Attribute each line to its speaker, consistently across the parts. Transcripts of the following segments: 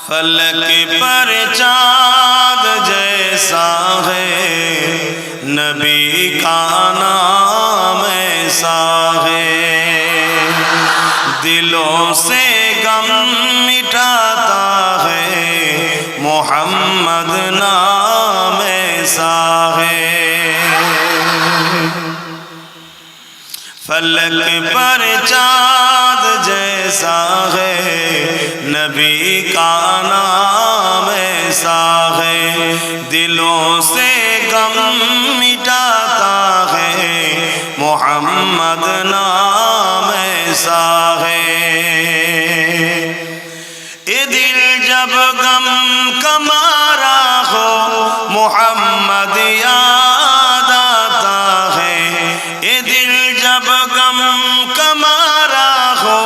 Speaker 1: फलक पर चाँद जैसा है नबी का नाम ऐसा है, दिलों से गम मिटाता है मोहम्मद नाम ऐसा है। फलक पर चाँद जैसा है नबी का नाम ऐसा है, दिलों से गम मिटाता है मोहम्मद नाम ऐसा है। ये दिल जब गम कमारा हो मोहम्मद याद आता है, ये दिल जब गम कमारा हो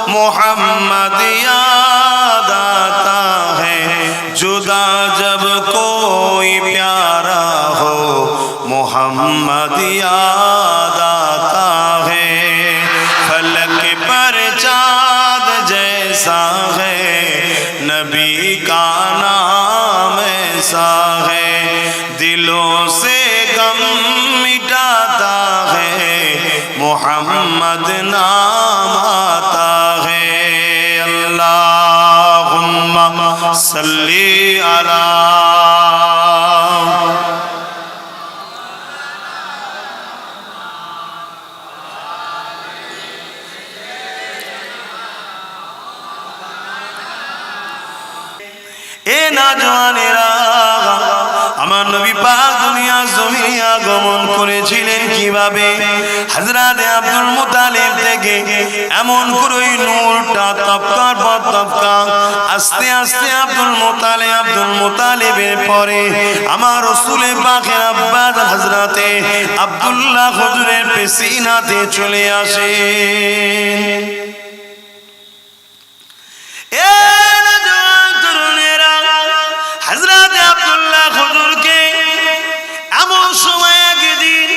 Speaker 1: मोहम्मद याद आता है, जुदा जब कोई प्यारा हो मोहम्मद याद आता है। फलक पर चाँद जैसा है नबी का नाम ऐसा है, दिलों से गम मिटाता है मोहम्मद नाम आता है। अल्लाहुम्मा सल्ली अला ए नौजवानेরা, আমার নবী পাক দুনিয়া জমিনে আগমন করেছিলেন কিভাবে? হযরত আব্দুল মুতালিব থেকে এমন করে নূরটা তবকার পর তবকা আস্তে আস্তে আব্দুল মুতালিবের পরে আমার রাসূল পাকের আব্বা হযরতে আব্দুল্লাহ হুজুরের পেশিনাতে চলে আসে। হযরত আব্দুল্লাহ হুজুরকে এমন সময় একদিন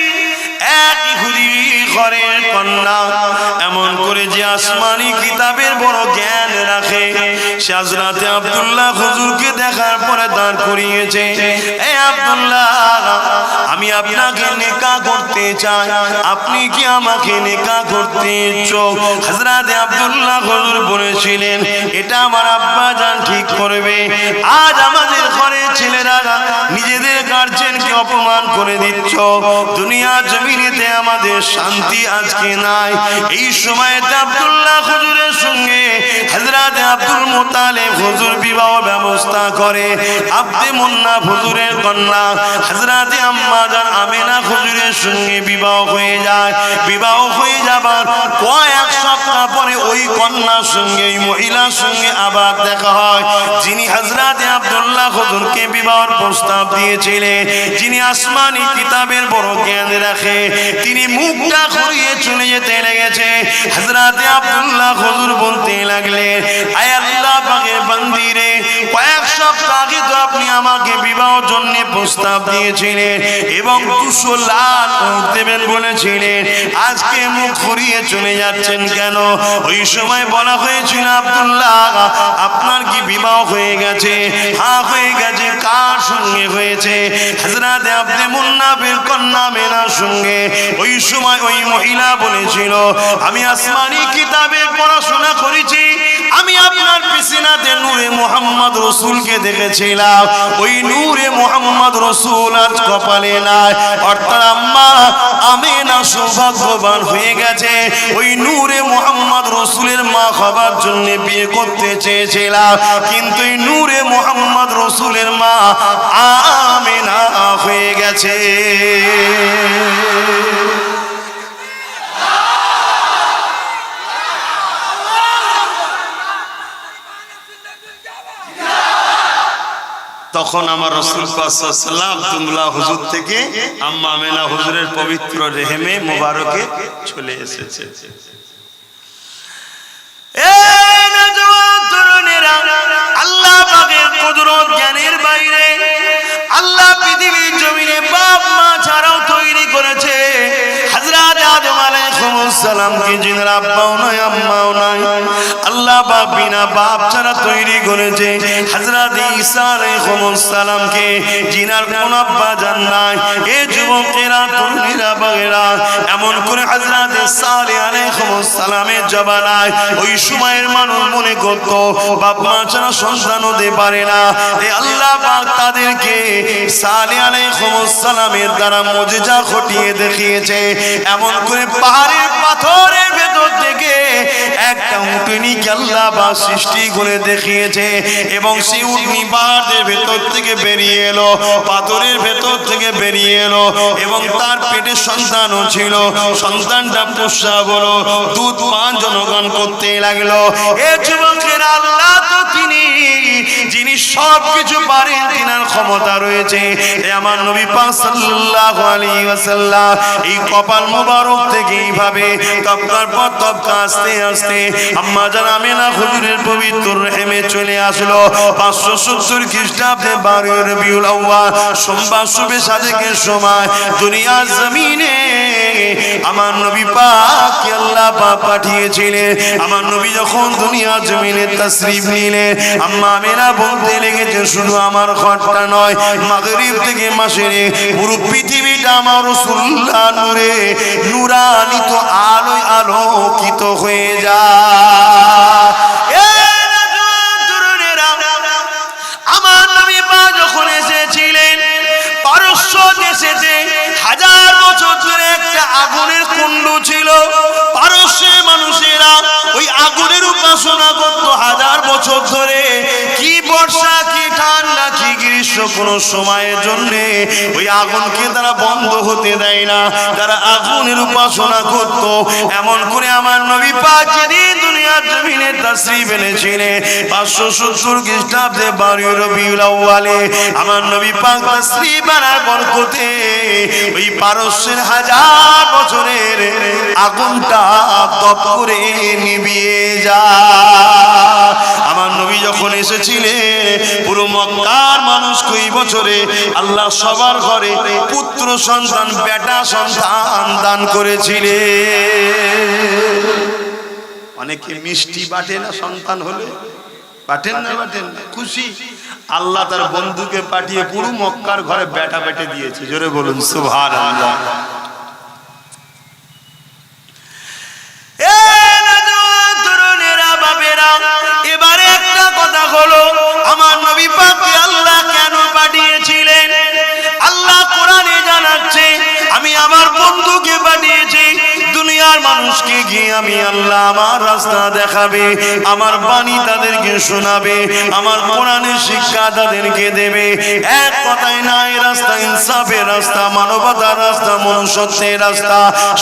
Speaker 1: এক ইহুদি ঘরের কন্যা এমন করে যে আসমানি কিতাবের বড় জ্ঞান রাখে, সে হযরত আব্দুল্লাহ হুজুরকে দেখার পরে দাঁড় করিয়েছে। এই আব্দুল্লাহ, আমি আপনাকে নিকাহ করতে চাই, আপনি কি আমাকে নিকাহ করতে ইচ্ছুক? হযরত আব্দুল্লাহ হুজুর বলেছিলেন, এটা আমার আব্বা জান ঠিক করবে। আজ আমাদের ঘরে ছেলেরা নিজেদের গার্জিয়ানকে অপমান করে দিচ্ছ, দুনিয়া জমিনেতে আমাদের শান্তি আজকে নাই। এই সময়তে আব্দুল্লাহ হুজুরের সঙ্গে হযরত আব্দুল মুতালিব হুজুর বিবাহ ব্যবস্থা করে। আব্দে মুন্নাফ হুজুরের কন্যা হযরত আম্মা জান আমিনা হুজুরের সঙ্গে বিবাহ হয়ে যায়। বিবাহ হয়ে যাবার কয়েক সপ্তাহ পরে ওই কন্যার সঙ্গে, ওই মহিলার সঙ্গে আবার দেখা হয় যিনি হযরত আব্দুল্লাহ হুজুরকে বিবাহের প্রস্তাব দিয়েছিলেন, যিনি আসমানি কিতাবের বড় জ্ঞান রাখে। তিনি মুখটা ঘুরিয়ে চলে যেতে লেগেছে। হযরত আব্দুল্লাহ হুজুর বলতে লাগলেন, আয় আল্লাহ পাকের বান্দি রে, কয়েক সপ্তাহ আগে তো আপনি আমাকে বিবাহের জন্য প্রস্তাব দিয়েছিলেন এবং 200 লাখ উট দেবেন বলেছিলেন, আজকে মুখ ঘুরিয়ে চলে যাচ্ছেন কেন? ওই সময় বলা হয়েছিল, আব্দুল্লাহ আপনার কি বিবাহ হয়ে গেছে? হ্যাঁ হয়ে গেছে। কার সঙ্গে হয়েছে? হযরত আব্দে মুন্নাফের কন্যা মেনার সঙ্গে। ওই সময় ওই মহিলা বলেছিল, আমি আসমানি কিতাবে পড়াশোনা করেছি, আমি আপনার পিছনাতে নূরে মুহাম্মদ রাসূলকে দেখেছিলাম, ওই নূরে মুহাম্মদ রাসূল আজ কপালে নাই। অর্থাৎ আম্মা আমিনা সৌভাগ্যবান হয়ে গেছে, ওই নূরে মুহাম্মদ রাসূলের মা হবার জন্য বিয়ে করতে চেয়েছিলাম, কিন্তু এই নূরে মুহাম্মদ রাসূলের মা আমিনা হয়ে গেছে। তখন আমার রাসূল পাক সাল্লাল্লাহু আলাইহি ওয়াসাল্লাম আব্দুল্লাহ হুজুর থেকে আম্মা আমিনা হুজুরের পবিত্র রেহেমে মোবারকে চলে এসেছে। আল্লাহ পাকের কুদরত জ্ঞানের বাইরে আল্লাহ পৃথিবীর জমিনে বাপ মা ছাড়াও তৈরি করেছে হযরত আদম আলাইহিস সালামকে, যিনার আব্বাও নাই আম্মাও নাই। আল্লাহ আল্লাহ পাক বিনা বাপ ছাড়া তৈরি করেছে হযরত ঈসা আলাইহিস সালামকে, জিনার কোন আব্বা জান নাই। এ যুবকেরা, তরুণীরা, বাগেরা, এমন করে হযরত সালেহ আলাইহিস সালামের জবানায় ওই সময়ের মানুষ মনে করত বাপ মা ছাড়া সন্তান হতে পারে না। এ আল্লাহ পাক তাদেরকে সালেহ আলাইহিস সালামের দ্বারা মুজিজা ঘটিয়ে দেখিয়েছে। এমন করে পাহাড়ের পাথরের ভেতর থেকে একটা উটনীকে আল্লাহ পাক সৃষ্টি করে দেখিয়েছে এবং সেই উটনী পাহাড়ের ভেতর থেকে বেরিয়ে এলো, পাথরের ভেতর থেকে বেরিয়ে এলো এবং তার পেটে সন্তানও ছিল। সন্তানটা প্রসব হলো, দুধ পান জনগণ করতে লাগলো। এ যুবকের আল্লাহ তো তিনি যিনি সব কিছু পারেন, তিনার ক্ষমতা রয়েছে। আমার নবী পাক সাল্লাল্লাহু আলাইহি ওয়াসাল্লাম এই কপাল মোবারক থেকে এইভাবে তবকার পর তবকা আস্তে আস্তে আম্মা জান আমিনা হুজুরের পবিত্র রহিমে চলে আসলো। 570 খ্রিস্টাব্দে 12 রবিউল আউয়াল সোমবার শুভে সাজেকের সময় দুনিয়ার জমিনে আমার নবী পাক আল্লাহ পাক পাঠিয়েছিলেন। আমার নবী যখন দুনিয়ার জমিনে তাশরীফ নিলেন, আম্মা আমিনা বলতে লেগেছে শুধু আমার ঘরটা নয়, মাগরিব থেকে মাসেরে পুরো পৃথিবীটা আমার রাসূলুল্লাহ নূরে নূরান্বিত আলোয় আলোকিত হয়ে যায়। আমার নবী পাক যখন এসেছিলেন পারস্য দেশেতে 1000 বছর ধরে একটা আগুনের কুণ্ড ছিল। পারস্যের মানুষেরা ওই আগুনের উপাসনা করত 1000 বছর ধরে। কি বর্ষা, কি ঠান্ডা, কি গ্রীষ্ম, কোনো সময়ের জন্য ওই আগুনকে তারা বন্ধ হতে দেয় না, তারা আগুনের উপাসনা করত। এমন করে আমার নবী পাক যেদিন দুনিয়ার জমিনে তাশরীফ এনেছিলেন 570 খ্রিস্টাব্দে 12 রবিউল আউয়ালে আমার নবী পাক তাশরীফ আনার বরকতে ওই পারস্যের 1000 বছরের আগুনটা দপ করে নিভিয়ে যায়। আমার নবী যখন এসেছিলেন পুরো মক্কার মানুষ ওই বছরে আল্লাহ সবার ঘরে পুত্র সন্তান, বেটা সন্তান দান করেছিলেন। অনেকে মিষ্টি বাটে না সন্তান হলে, বাটেন না, বাটেন না, খুশি। আল্লাহ তার বন্ধুকে পাঠিয়ে পুরো মক্কার ঘরে বেটা বেটে দিয়েছে। জোরে বলুন সুবহানাল্লাহ। এবারে একটা কথা হলো, আমার নবী পাককে আল্লাহ কেন পাঠিয়েছিলেন? আল্লাহ কোরআনে জানাচ্ছে আমি আমার বন্ধুকে পাঠিয়েছি দুনিয়ার মানুষকে গিয়ে আমি আল্লাহ আমার রাস্তা দেখাবে, আমার বাণী তাদেরকে শোনাবে, আমার কোরআনের শিক্ষা তাদেরকে দেবে। এক কথায় নাই রাস্তা, ইনসাফের রাস্তা, মানবতার রাস্তা, মনুষ্যত্বের রাস্তা,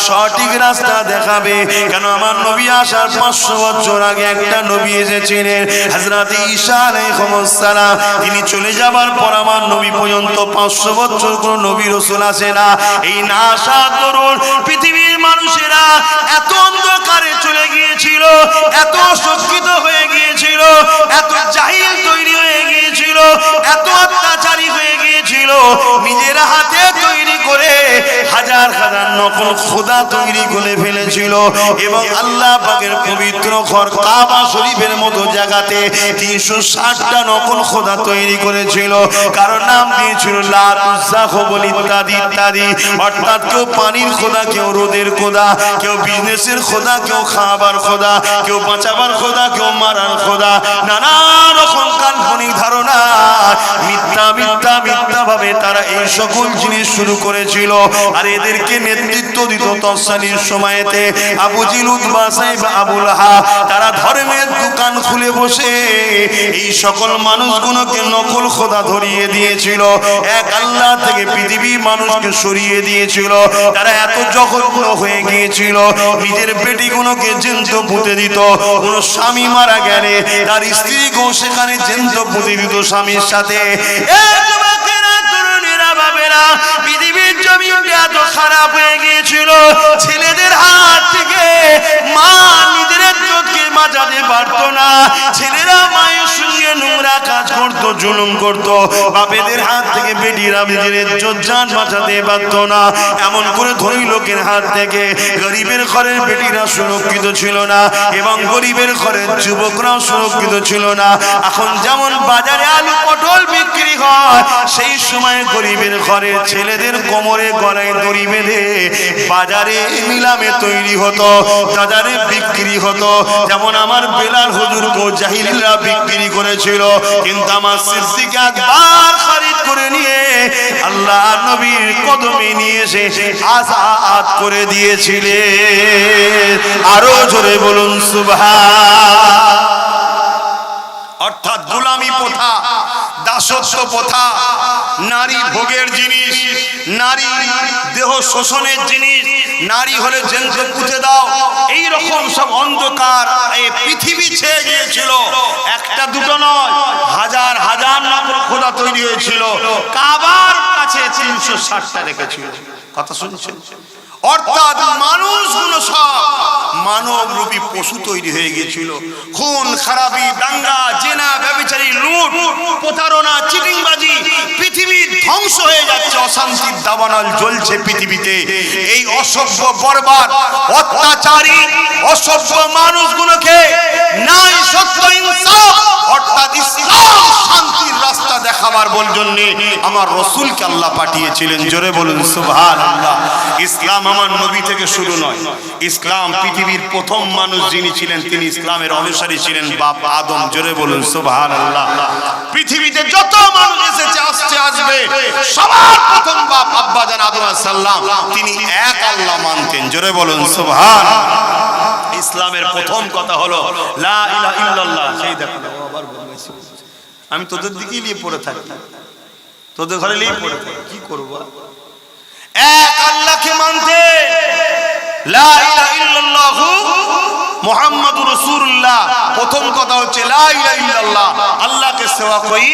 Speaker 1: সঠিক রাস্তা দেখাবে। কেন আমার নবী আসার 500 বছর আগে একটা নবী এসেছিলেন হযরত ঈসা আলাইহিস সালাম। তিনি চলে যাবার পর আমার নবী পর্যন্ত 500 বছর কোন নবী রাসূল আসে না। এই না আসার দরুন পৃথিবীর মানুষেরা এত অন্ধকারে চলে গিয়েছিল, এত অশিক্ষিত হয়ে গিয়েছিল, এত জাহিল তৈরি হয়ে গিয়েছিল, এত অত্যাচারী হয়ে গিয়েছিল, নিজের হাতে তৈরি করে হাজার হাজার নকল খোদা তৈরি করে ফেলেছিল। এবং আল্লাহ পাকের পবিত্র ঘর কাবা শরীফের মতো জায়গাতে 360টা নকল খোদা তৈরি করেছিল। কারণ নাম দিয়েছিল লাত, উজ্জা, হুবল ইত্যাদি ইত্যাদি। অর্থাৎ কেউ পানির খোদা, কেউ রোদের খোদা, কেউ বিজনেসের খোদা, কেউ খাবার খোদা, কেউ বাঁচাবার খোদা, কেউ মারার খোদা। নানা রকম কাল্পনিক ধারণা, মিথ্যা মিথ্যা মিথ্যা ভাবে তারা এই সকল জিনিস শুরু করেছিল। আর এদেরকে নেতৃত্ব দিত তৎকালীন সময়েতে আবু জিল, উতবা, সাইবা, আবু লাহাব। তারা ধর্মের দোকান খুলে বসে এই সকল মানুষগুলোকে নকল খোদা ধরিয়ে দিয়েছিল। এক আল্লাহ থেকে পৃথিবীর মানুষকে সরিয়ে দিয়েছিল। তারা এত জঘন্য হয়ে গিয়েছিল, নিজের বেটিগুলোকে জ্যান্ত পুঁতে দিত। কোন স্বামী মারা গেলে তার স্ত্রীকেও সেখানে জ্যান্ত পুঁতে দিত স্বামীর সাথে। পৃথিবীর জমিনটা এত খারাপ হয়ে গিয়েছিল, ছেলেদের হাত থেকে মা নিজের ইজ্জতকে বাঁচাতে পারতো না। ছেলেরা মায়ের সঙ্গে নোংরা কাজ করতো, জুলুম করতো, বাপেদের হাত থেকে বেটিরা নিজের ইজ্জত বাঁচাতে পারতো না। এমন করে ধনী লোকের হাত থেকে গরিবের ঘরের বেটিরা সুরক্ষিত ছিল না এবং গরিবের ঘরের যুবকরাও সুরক্ষিত ছিল না। এখন যেমন বাজারে আলু পটল বিক্রি হয়, সেই সময় গরিবের ঘরের ছেলেদের কোমরে গলায় দড়ি বেঁধে বাজারে নিলামে তৈরি হতো, বাজারে বিক্রি হতো। যেমন আমার বেলাল হুজুরকে জাহিলিরা বিক্রি করেছিল, কিন্তু আমার সিদ্দিক আকবর খরিদ করে নিয়ে আল্লাহ নবীর কদমে নিয়ে এসে আজাদ করে দিয়েছিলেন। আরো জোরে বলুন সুবহান। অর্থাৎ গোলামি প্রথা, দাসত্ব প্রথা, নারী ভোগের জিনিস, নারী দেহ শোষণের জিনিস, নারী হলে জেলকে পুঁতে দাও, এই রকম সব অন্ধকার এই পৃথিবী ছেয়ে গিয়েছিল। একটা দুটো নয়, হাজার হাজার নকল খোদা তৈরি হয়েছিল। কাবার কাছে 360টা রেখেছিল। কথা শুনছেন? অর্থাৎ মানুষগুলো সব মানব রূপী পশু তৈরি হয়ে গিয়েছিল। খুন খারাপি, দাঙ্গা, জেনা, ব্যভিচারী, লুট, প্রতারণা, চিটিংবাজি, পৃথিবী ধ্বংস হয়ে যাচ্ছে। অশান্তির দাবানল জ্বলছে পৃথিবীতে। এই অসভ্য বর্বর অত্যাচারী অসভ্য মানুষগুলোকে নাই সত্য ইনসাফ অর্থাৎ ইসলাম শান্তির রাস্তা দেখাবার জন্য আমার রাসূলকে আল্লাহ পাঠিয়েছিলেন। জোরে বলুন সুবহানাল্লাহ। ইসলাম আমার নবী থেকে শুরু নয়। ইসলাম পৃথিবীর প্রথম মানুষ যিনি ছিলেন তিনি ইসলামের অনুসারী ছিলেন বাপ আদম। জোরে বলুন সুবহানাল্লাহ। পৃথিবীতে যত মানুষ এসেছে, আসছে, আসবে, সবার প্রথম বাপ আব্বাজান আদম আলাইহিস সালাম, তিনি এক আল্লাহ মানতেন। জোরে বলুন সুবহানাল্লাহ। ইসলামের প্রথম কথা হলো লা ইলাহা ইল্লাল্লাহ। সেই দেখো আবার বলছি, আমি তোদের দিকেই নিয়ে পড়ে থাকি, তোদের ঘরে নিয়ে পড়ে থাকি, কি করব? এক আল্লাহকে মানতে, লা ইলাহা ইল্লাল্লাহু মুহাম্মাদুর রাসূলুল্লাহ। প্রথম কথা হচ্ছে লা ইলাহা ইল্লাল্লাহ, আল্লাহকে সেবা কোই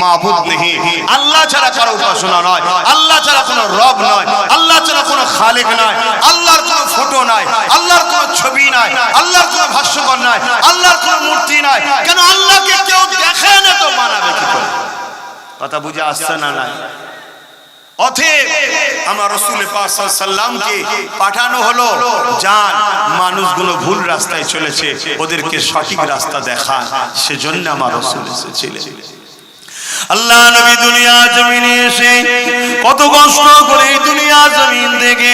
Speaker 1: মাবুদ নেই, আল্লাহ ছাড়া কারো উপাসনা নয়, আল্লাহ ছাড়া কোনো রব নয়, আল্লাহ ছাড়া কোনো খালেক নয়, আল্লাহর কোনো ফটো নাই, আল্লাহর কোনো ছবি নাই, আল্লাহর কোনো ভাষ্যকর নাই, আল্লাহর কোনো মূর্তি নাই। কেন আল্লাহকে কেউ দেখে না তো মানাবে কি করে? কথা বুঝে আসছে না? নাই। অতএব আমার রাসূল পাক সাল্লাল্লাহু আলাইহি সাল্লামকে পাঠানো হলো, যান মানুষগুলো ভুল রাস্তায় চলেছে, ওদেরকে সঠিক রাস্তা দেখান। সেজন্য আমার রাসূল এসেছিলেন। আল্লাহ নবী দুনিয়া জমিনে এসে কত কষ্ট করে এই দুনিয়া জমিন থেকে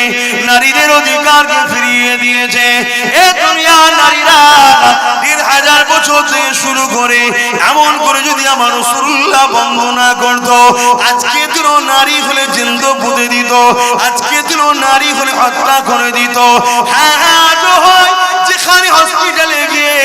Speaker 1: নারীদের অধিকারকে ফিরিয়ে দিয়েছে। এই দুনিয়া নারীরা 1000 বছর থেকে শুরু করে এমন করে যদি আমার রাসূলুল্লাহ বন্দনা করত, আজকে দিন নারী হলে জিন্দো পুঁতে দিত, আজকে দিন নারী হলে হত্যা করে দিত। হ্যাঁ, যেখানে হসপিটালে গিয়ে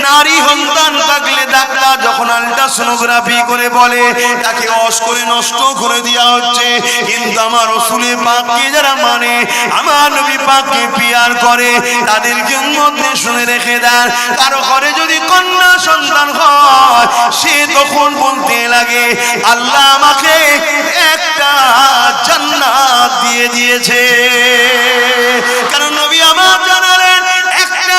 Speaker 1: নারী সন্তান থাকলে ডাক্তার যখন আল্ট্রাসোনোগ্রাফি করে বলে তাকে অস করে নষ্ট করে দেওয়া হচ্ছে, কিন্তু আমার রাসূল পাককে যারা মানে, আমার নবী পাককে পিয়ার করে, তাদেরকে মধ্যে শুনে রেখে দেন। কারো ঘরে যদি কন্যা সন্তান হয়, সে তখন বলতে লাগে আল্লাহ আমাকে একটা জান্নাত দিয়ে দিয়েছে। কারণ নবী আমার জানালেন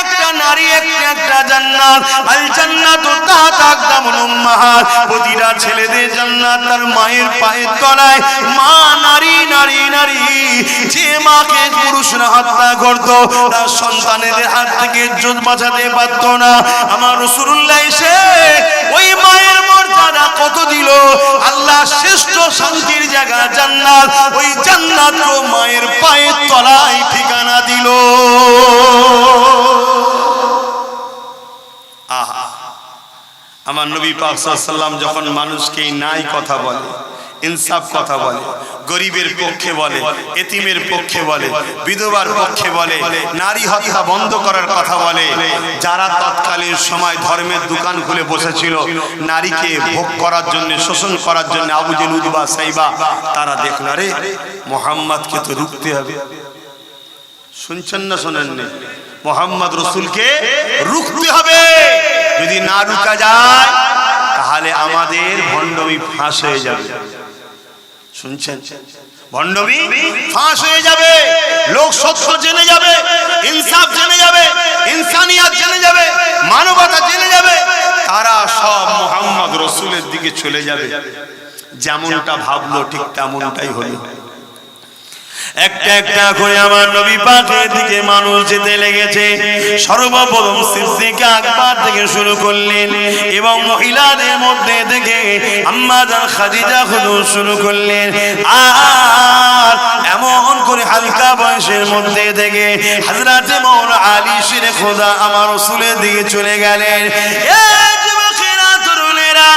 Speaker 1: একটা নারী একটা জান্নাত। আল জান্নাতু তাহতা আকদামুল উম্মাহাত। প্রতিটা ছেলেদের জান্নাত তার মায়ের পায়ের তলায়। মা নারী নারী নারী, যে মাকে পুরুষরা হত্যা করত তার সন্তানের হাত থেকে ইজ্জত বাঁচাতে পারত না, আমার রাসূলুল্লাহ এসে ওই মায়ের মর্যাদা কত দিল। আল্লাহ শ্রেষ্ঠ শান্তির জায়গা জান্নাত, ওই জান্নাতও মায়ের পায়ের তলায় ঠিকানা দিল। আমার নবী পাক সাল্লাল্লাহু আলাইহি ওয়াসাল্লাম যখন মানুষকে ন্যায় কথা বলে, ইনসাফ কথা বলে, গরিবের পক্ষে বলে, এতিমের পক্ষে বলে, বিধবার পক্ষে বলে, নারী হত্যা বন্ধ করার কথা বলে, যারা তৎকালীন সময় ধর্মের দোকান খুলে বসেছিল নারীকে ভোগ করার জন্য, শোষণ করার জন্য, আবু জেল, উতবা, সাইবা, তারা দেখল রে মুহাম্মদকে তো রুখতে হবে। শুনছেন না শোনেননি? মুহাম্মদ রাসূলকে রুখতে হবে। যদি না রুকা যায় তাহলে আমাদের ভণ্ডমি ফাঁস হয়ে যাবে। শুনছেন? ভণ্ডমি ফাঁস হয়ে যাবে, লোক সত্য জেনে যাবে, ইনসাফ জেনে যাবে, ইনসানিয়াত জেনে যাবে, মানবতা জেনে যাবে, তারা সব মুহাম্মদ রাসূলের দিকে চলে যাবে। যেমনটা ভাবলো ঠিক তেমনটাই হলো। একটা একটা করে আমার নবী পাকের দিকে মানুষ যেতে লেগেছে। সর্বপ্রথম সিদ্দিক আকবর থেকে শুরু করলেন এবং মহিলাদের মধ্যে থেকে আম্মা জান খাদিজা খুদু শুরু করলেন। আর এমন করে হালকা বয়সের মধ্যে থেকে হযরতে মাওলানা আলী শের খোদা আমার রাসূলের দিকে চলে গেলেন। এই যুবকেরা তরুণেরা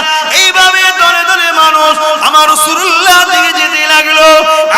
Speaker 1: এইভাবে দলে দলে মানুষ আমার রাসূলুল্লাহ দিকে যেতে লাগলো।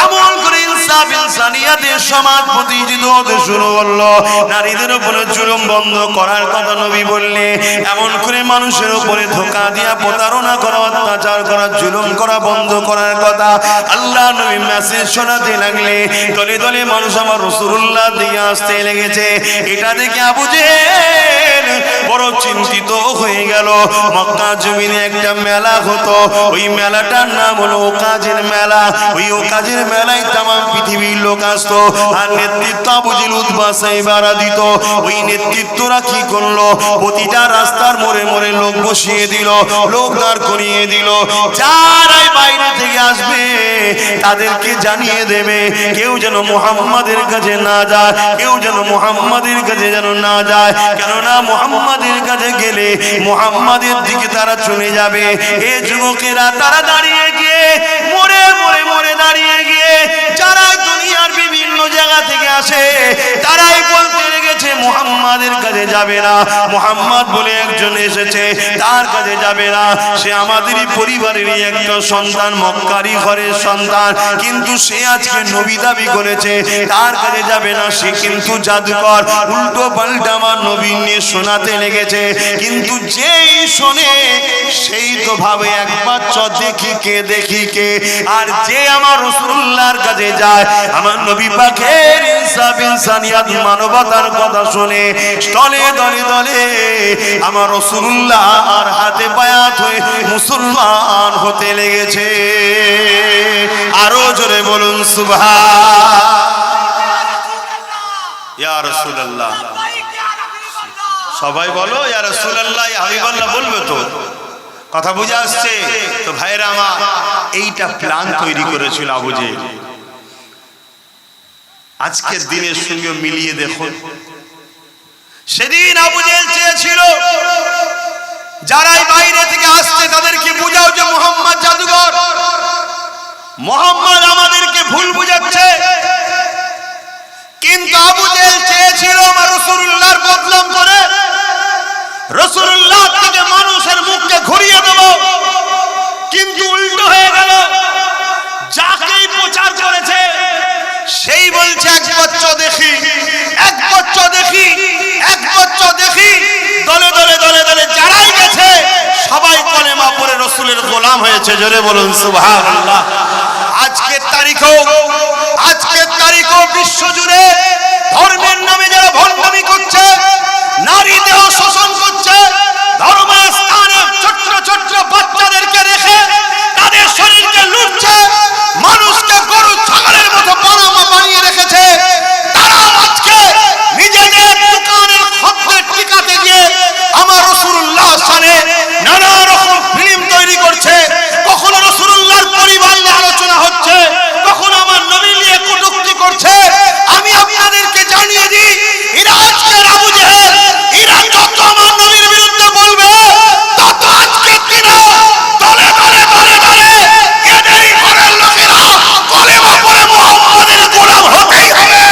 Speaker 1: এমন করে ইনসানিয়াতের সমাজ প্রতিষ্ঠিত হতে শুরু করলো। নারীদের উপরে জুলুম বন্ধ করার কথা নবী বললে, এমন করে মানুষের উপরে ধোঁকা দিয়া প্রতারণা করা, অত্যাচার করা, জুলুম করা বন্ধ করার কথা আল্লাহ নবী মেসেজ শোনাতে লাগলে দলে দলে মানুষ আমার রাসূলুল্লাহ দিকে আসতে লেগেছে। এটা দেখে আবু জেহেল বড় চিন্তিত হয়ে গেল। মক্কা জমিনে একটা মেলা হতো, ওই মেলাটার নাম হলো ওকাজের মেলা। ওই ওকাজের মেলায় তামাম পৃথিবীর লোক আসতো আর নেতৃত্ব আবু জেহেল উতবা সাইবারা দিত। ওই নেতৃত্বরা কি করলো, প্রতিটা রাস্তার মোড়ে মোড়ে লোক বসিয়ে দিল, লোক দাঁড় করিয়ে দিল। যারাই বাইরে থেকে আসবে তাদেরকে জানিয়ে দেবে কেউ যেন মুহাম্মাদের কাছে না যায়, কেউ যেন মুহাম্মাদের কাছে যেন না যায়, কেননা মুহাম্মাদের কাছে গেলে মুহাম্মাদের দিকে তারা চলে যাবে। এ যুবকেরা তারা দাঁড়িয়ে গিয়ে মোড়ে মোড়ে মোড়ে দাঁড়িয়ে গিয়ে যারা দুনিয়ার বিভিন্ন জায়গা থেকে আসে তারাই বলতে লেগেছে মুহাম্মাদের কাছে যাবে না, মুহাম্মদ বলে একজন এসেছে তার কাছে যাবে না, সে আমাদেরই পরিবারেরই একটা সন্তান, মক্কারই ঘরের সন্তান, কিন্তু সে আজকে নবী দাবি করেছে, তার কাছে যাবে না, সে কিন্তু জাদুকর। উল্টো পাল্টা আমার নবী নিয়ে শোনাতে লেগেছে। কিন্তু যেই শোনে সেই তো ভাবে একবার চ দেখি কে দেখি কে। আর যে আমার রাসূলুল্লাহর কাছে যায়, আমার নবী পাকের ইনসাফ ইনসানিয়াত মানবতার কথা শুনে দলে দলে দলে আমার রাসূলুল্লাহ আর হাতে বায়াত হয়ে মুসলমান হতে লেগেছে। আরো জোরে বলুন সুবহান। ইয়া রাসূলুল্লাহ, সবাই বলো ইয়া রাসূলুল্লাহ, ইয়া হাবিবাল্লাহ বলবে তো, কথা বুঝে আসছে তো ভাইরা আমার? এইটা প্ল্যান তৈরি করেছিল আবু জেহেল। আজকের দিনের সঙ্গে মিলিয়ে দেখুন, সেদিন আবু জেহেল চেয়েছিল যারাই বাইরে থেকে আসছে তাদেরকে বুঝাও যে মুহাম্মদ জাদুকর, মুহাম্মদ আমাদেরকে ভুল বুঝাচ্ছে। কিন্তু আবু জেহেল চেয়েছিল আমার রাসূলুল্লাহর বদনাম করে রাসূলুল্লাহ থেকে মানুষের মুখকে ঘুরিয়ে দেব। কিন্তু উল্টো হয়ে গেল, যাকেই প্রচার করেছে সেই বলছে এক বচ্চা দেখি, এক বচ্চা দেখি, এক বচ্চা দেখি। দলে দলে দলে দলে যারাই গেছে সবাই কলেমা পড়ে রাসূলের গোলাম হয়েছে। জোরে বলুন সুবহানাল্লাহ। আজকের তারিখও বিশ্ব জুড়ে ধর্মের নামে যারা ভণ্ডামি করছে, নারী দেহ শোষণ করছে, ধর্মস্থানে ছোট্ট ছোট্ট বাচ্চাদেরকে রেখে তাদের শরীরকে লুটছে, মানুষকে গরু ছাগলের মতো বানামা বানিয়ে রেখেছে, তারা আজকে নিজেদের দোকানের খদ্দের টিকাতে গিয়ে আমার রাসূলুল্লাহ শানে নানা রকম ফিল্ম তৈরি করছে। কখনো রাসূলুল্লাহর পরিবার নিয়ে আলোচনা হচ্ছে, কখনো আমার নবী নিয়ে কটূক্তি করছে। আমি আপনাদেরকে জানিয়ে দিই, এরা আজকের আবু জেহেল, এরা যত আমার নবীর বিরুদ্ধে বলবে তত আজকে কিনা দলে দলে দলে দলে এদেরই ঘরের লোকেরা কলেমা পড়ে মুহাম্মদের গোলাম হতেই হবে।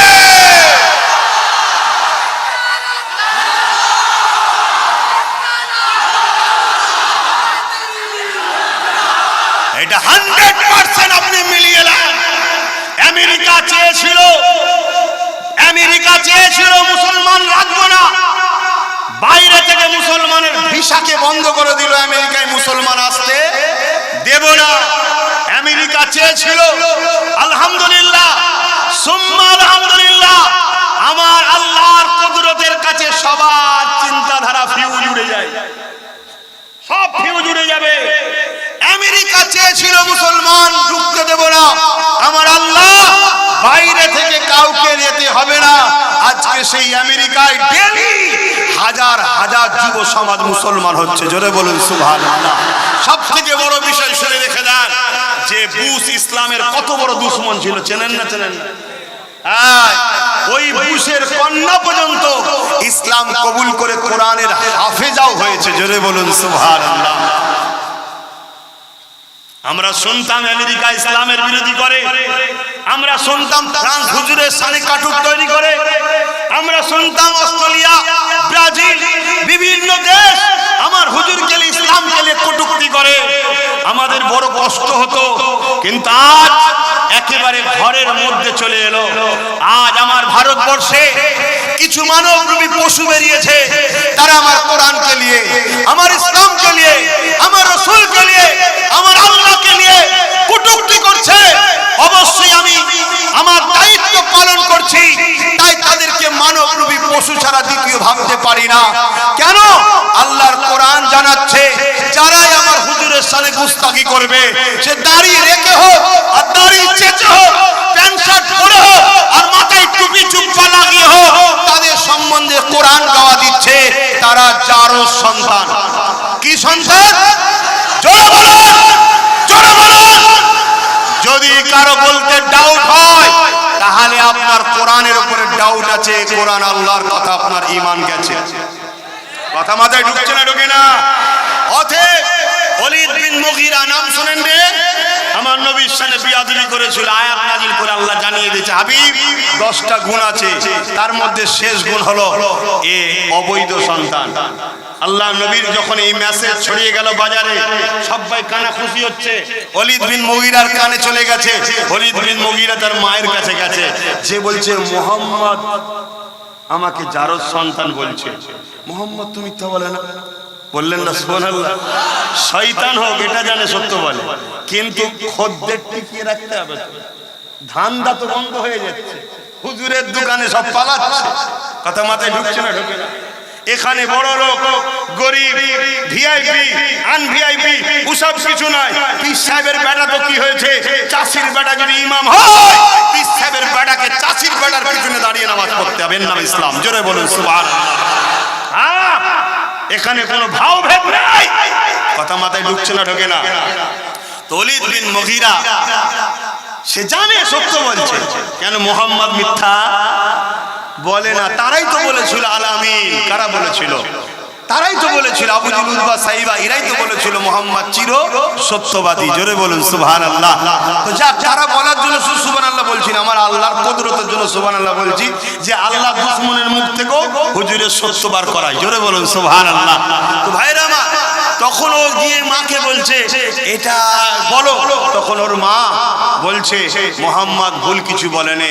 Speaker 1: এটা 100% আপনি মিলিয়ে নেন। আমেরিকা চেয়েছিল মুসলমান রাখবো না, বাইরে থেকে মুসলমানের ভিসাকে বন্ধ করে দিল, আমেরিকায় মুসলমান আসতে দেব না। আমেরিকা চেয়েছিল, আলহামদুলিল্লাহ সুম্মা আলহামদুলিল্লাহ, আমার আল্লাহর কুদরতের কাছে সবার চিন্তাধারা ফিউজ উড়ে যায়, সব ফিউজ উড়ে যাবে। আমেরিকা চেয়েছিল মুসলমান ঢুকতে দেব না, আমার আল্লাহ বাইরে থেকে কাউকে যেতে হবে না। আজকে সেই আমেরিকায় ডেলি হাজার হাজার যুব সমাজ মুসলমান হচ্ছে। জোরে বলুন সুবহানাল্লাহ। সব থেকে বড় বিষয় শুনে রেখে দেন যে বুশ ইসলামের কত বড় দুশমন ছিল, চেনেন না? চেনেন না? ওই বুশের কন্যা পর্যন্ত ইসলাম কবুল করে কোরআনের হাফেজাও হয়েছে। জোরে বলুন সুবহানাল্লাহ। আমরা শুনতাম আমেরিকা ইসলামের বিরোধী করে, আমরা শুনতাম ফ্রান্স হুজুরের সানে কাটুক তৈরি করে, আমরা শুনতাম অস্ট্রেলিয়া, ব্রাজিল, বিভিন্ন দেশ আমার হুজুরকে ইসলামকে কটূক্তি করে। আমাদের বড় কষ্ট হতো, কিন্তু আজ একেবারে ঘরের মধ্যে চলে এলো। আজ আমার ভারতবর্ষে কিছু মানবরূপী পশু বেরিয়েছে, তারা আমার কোরআনকে নিয়ে, আমার ইসলামকে নিয়ে, আমার রাসূলকে নিয়ে, আমার আল্লাহকে নিয়ে কটূক্তি করছে। অবশ্যই আমি আমার দায়িত্ব পালন করছি, তাই তাদেরকে মানবরূপী পশু ছাড়া দ্বিতীয় ভাবতে পারি না। কেন? আল্লাহর কোরআন জানাচ্ছে যারাই আমার হুজুরের সামনে গুস্তাখি করবে, সে দাড়ি রেখে হোক আর দাড়ি চেঁচে হোক, প্যান্ট শার্ট পরে হোক আর মাথায় টুপি চুপ্পা লাগিয়ে হোক, তাদের সম্বন্ধে কোরআন গাওয়া দিচ্ছে তারা জারজ সন্তান। কি সন্তান? জোরে বলুন, জোরে বলুন। যদি কারো বলতে ডাউট হয়, তাহলে আপনার কোরআনের উপরে ডাউট আছে। কোরআন আল্লাহর কথা, আপনার ঈমান গেছে। কথা মাথায় ঢুকছে না? ঢোকে না? অতএব ওলীদ বিন মুগীরা নাম শুনেন রে, আমার নবীর সামনে বিয়াদবি করেছিল। আয়াত নাজিল করে আল্লাহ জানিয়ে দিয়েছে, হাবিব 10টা গুণ আছে, তার মধ্যে শেষ গুণ হলো এ অবৈধ সন্তান। আল্লাহ নবীর যখন এই মেসেজ ছড়িয়ে গেল বাজারে, সবাই কানা খুশি হচ্ছে। ওলীদ বিন মুগীরার কানে চলে গেছে। ওলীদ বিন মুগীরা তার মায়ের কাছে গেছে, যে বলছে মুহাম্মদ আমাকে জারজ সন্তান বলছে। মুহাম্মদ তুমি তো বলে না, বললেন না সুবহানাল্লাহ। শয়তান হোক এটা জানে সত্য বলে, কিন্তু খদ্দের টিকিয়ে রাখতে হবে। ধান্দা তো বন্ধ হয়ে যাচ্ছে, হুজুরের দোকানে সব পালাচ্ছে। কথা মাথায় ঢুকছে না? ঢোকে না? এখানে বড় লোক, গরিব, ভিআইপি, আনভিআইপি ওসব কিছু নাই। পীর সাহেবের বেটা তো কি হয়েছে, চাষির বেটা যদি ইমাম হয়, পীর সাহেবের বেটাকে চাষির বেটার পিছনে দাঁড়িয়ে নামাজ পড়তে হবে। এর নাম ইসলাম। জোরে বলুন সুবহানাল্লাহ। হ্যাঁ, এখানে কোনো ভাও ভেদ নাই। কথা মাথায় ঢুকছে না? ঢোকে না? ওলীদ বিন মুগীরা সে জানে সত্য বলছে। কেন? মুহাম্মদ মিথ্যা বলে না। তারাই তো বলেছিল আলামিন। কারা বলেছিল? তারাই তো বলেছিল, আবু জেহেল, উতবা, সাইবা, এরাই তো বলেছিল মুহাম্মদ চির সত্যবাদী। জোরে বলুন সুবহানাল্লাহ। তো যাক, যারা বলার জন্য শুধু সুবহানাল্লাহ বলছি না, আমার আল্লাহর কুদরতের জন্য সুবহানাল্লাহ বলছি, যে আল্লাহ দুশমনের মুখ থেকেও হুজুরের সত্য বার করায়। জোরে বলুন সুবহানাল্লাহ। তো ভাইরা মা, তখন ও গিয়ে মাকে বলছে এটা বলো। তখন ওর মা বলছে মুহাম্মদ ভুল কিছু বলেনি,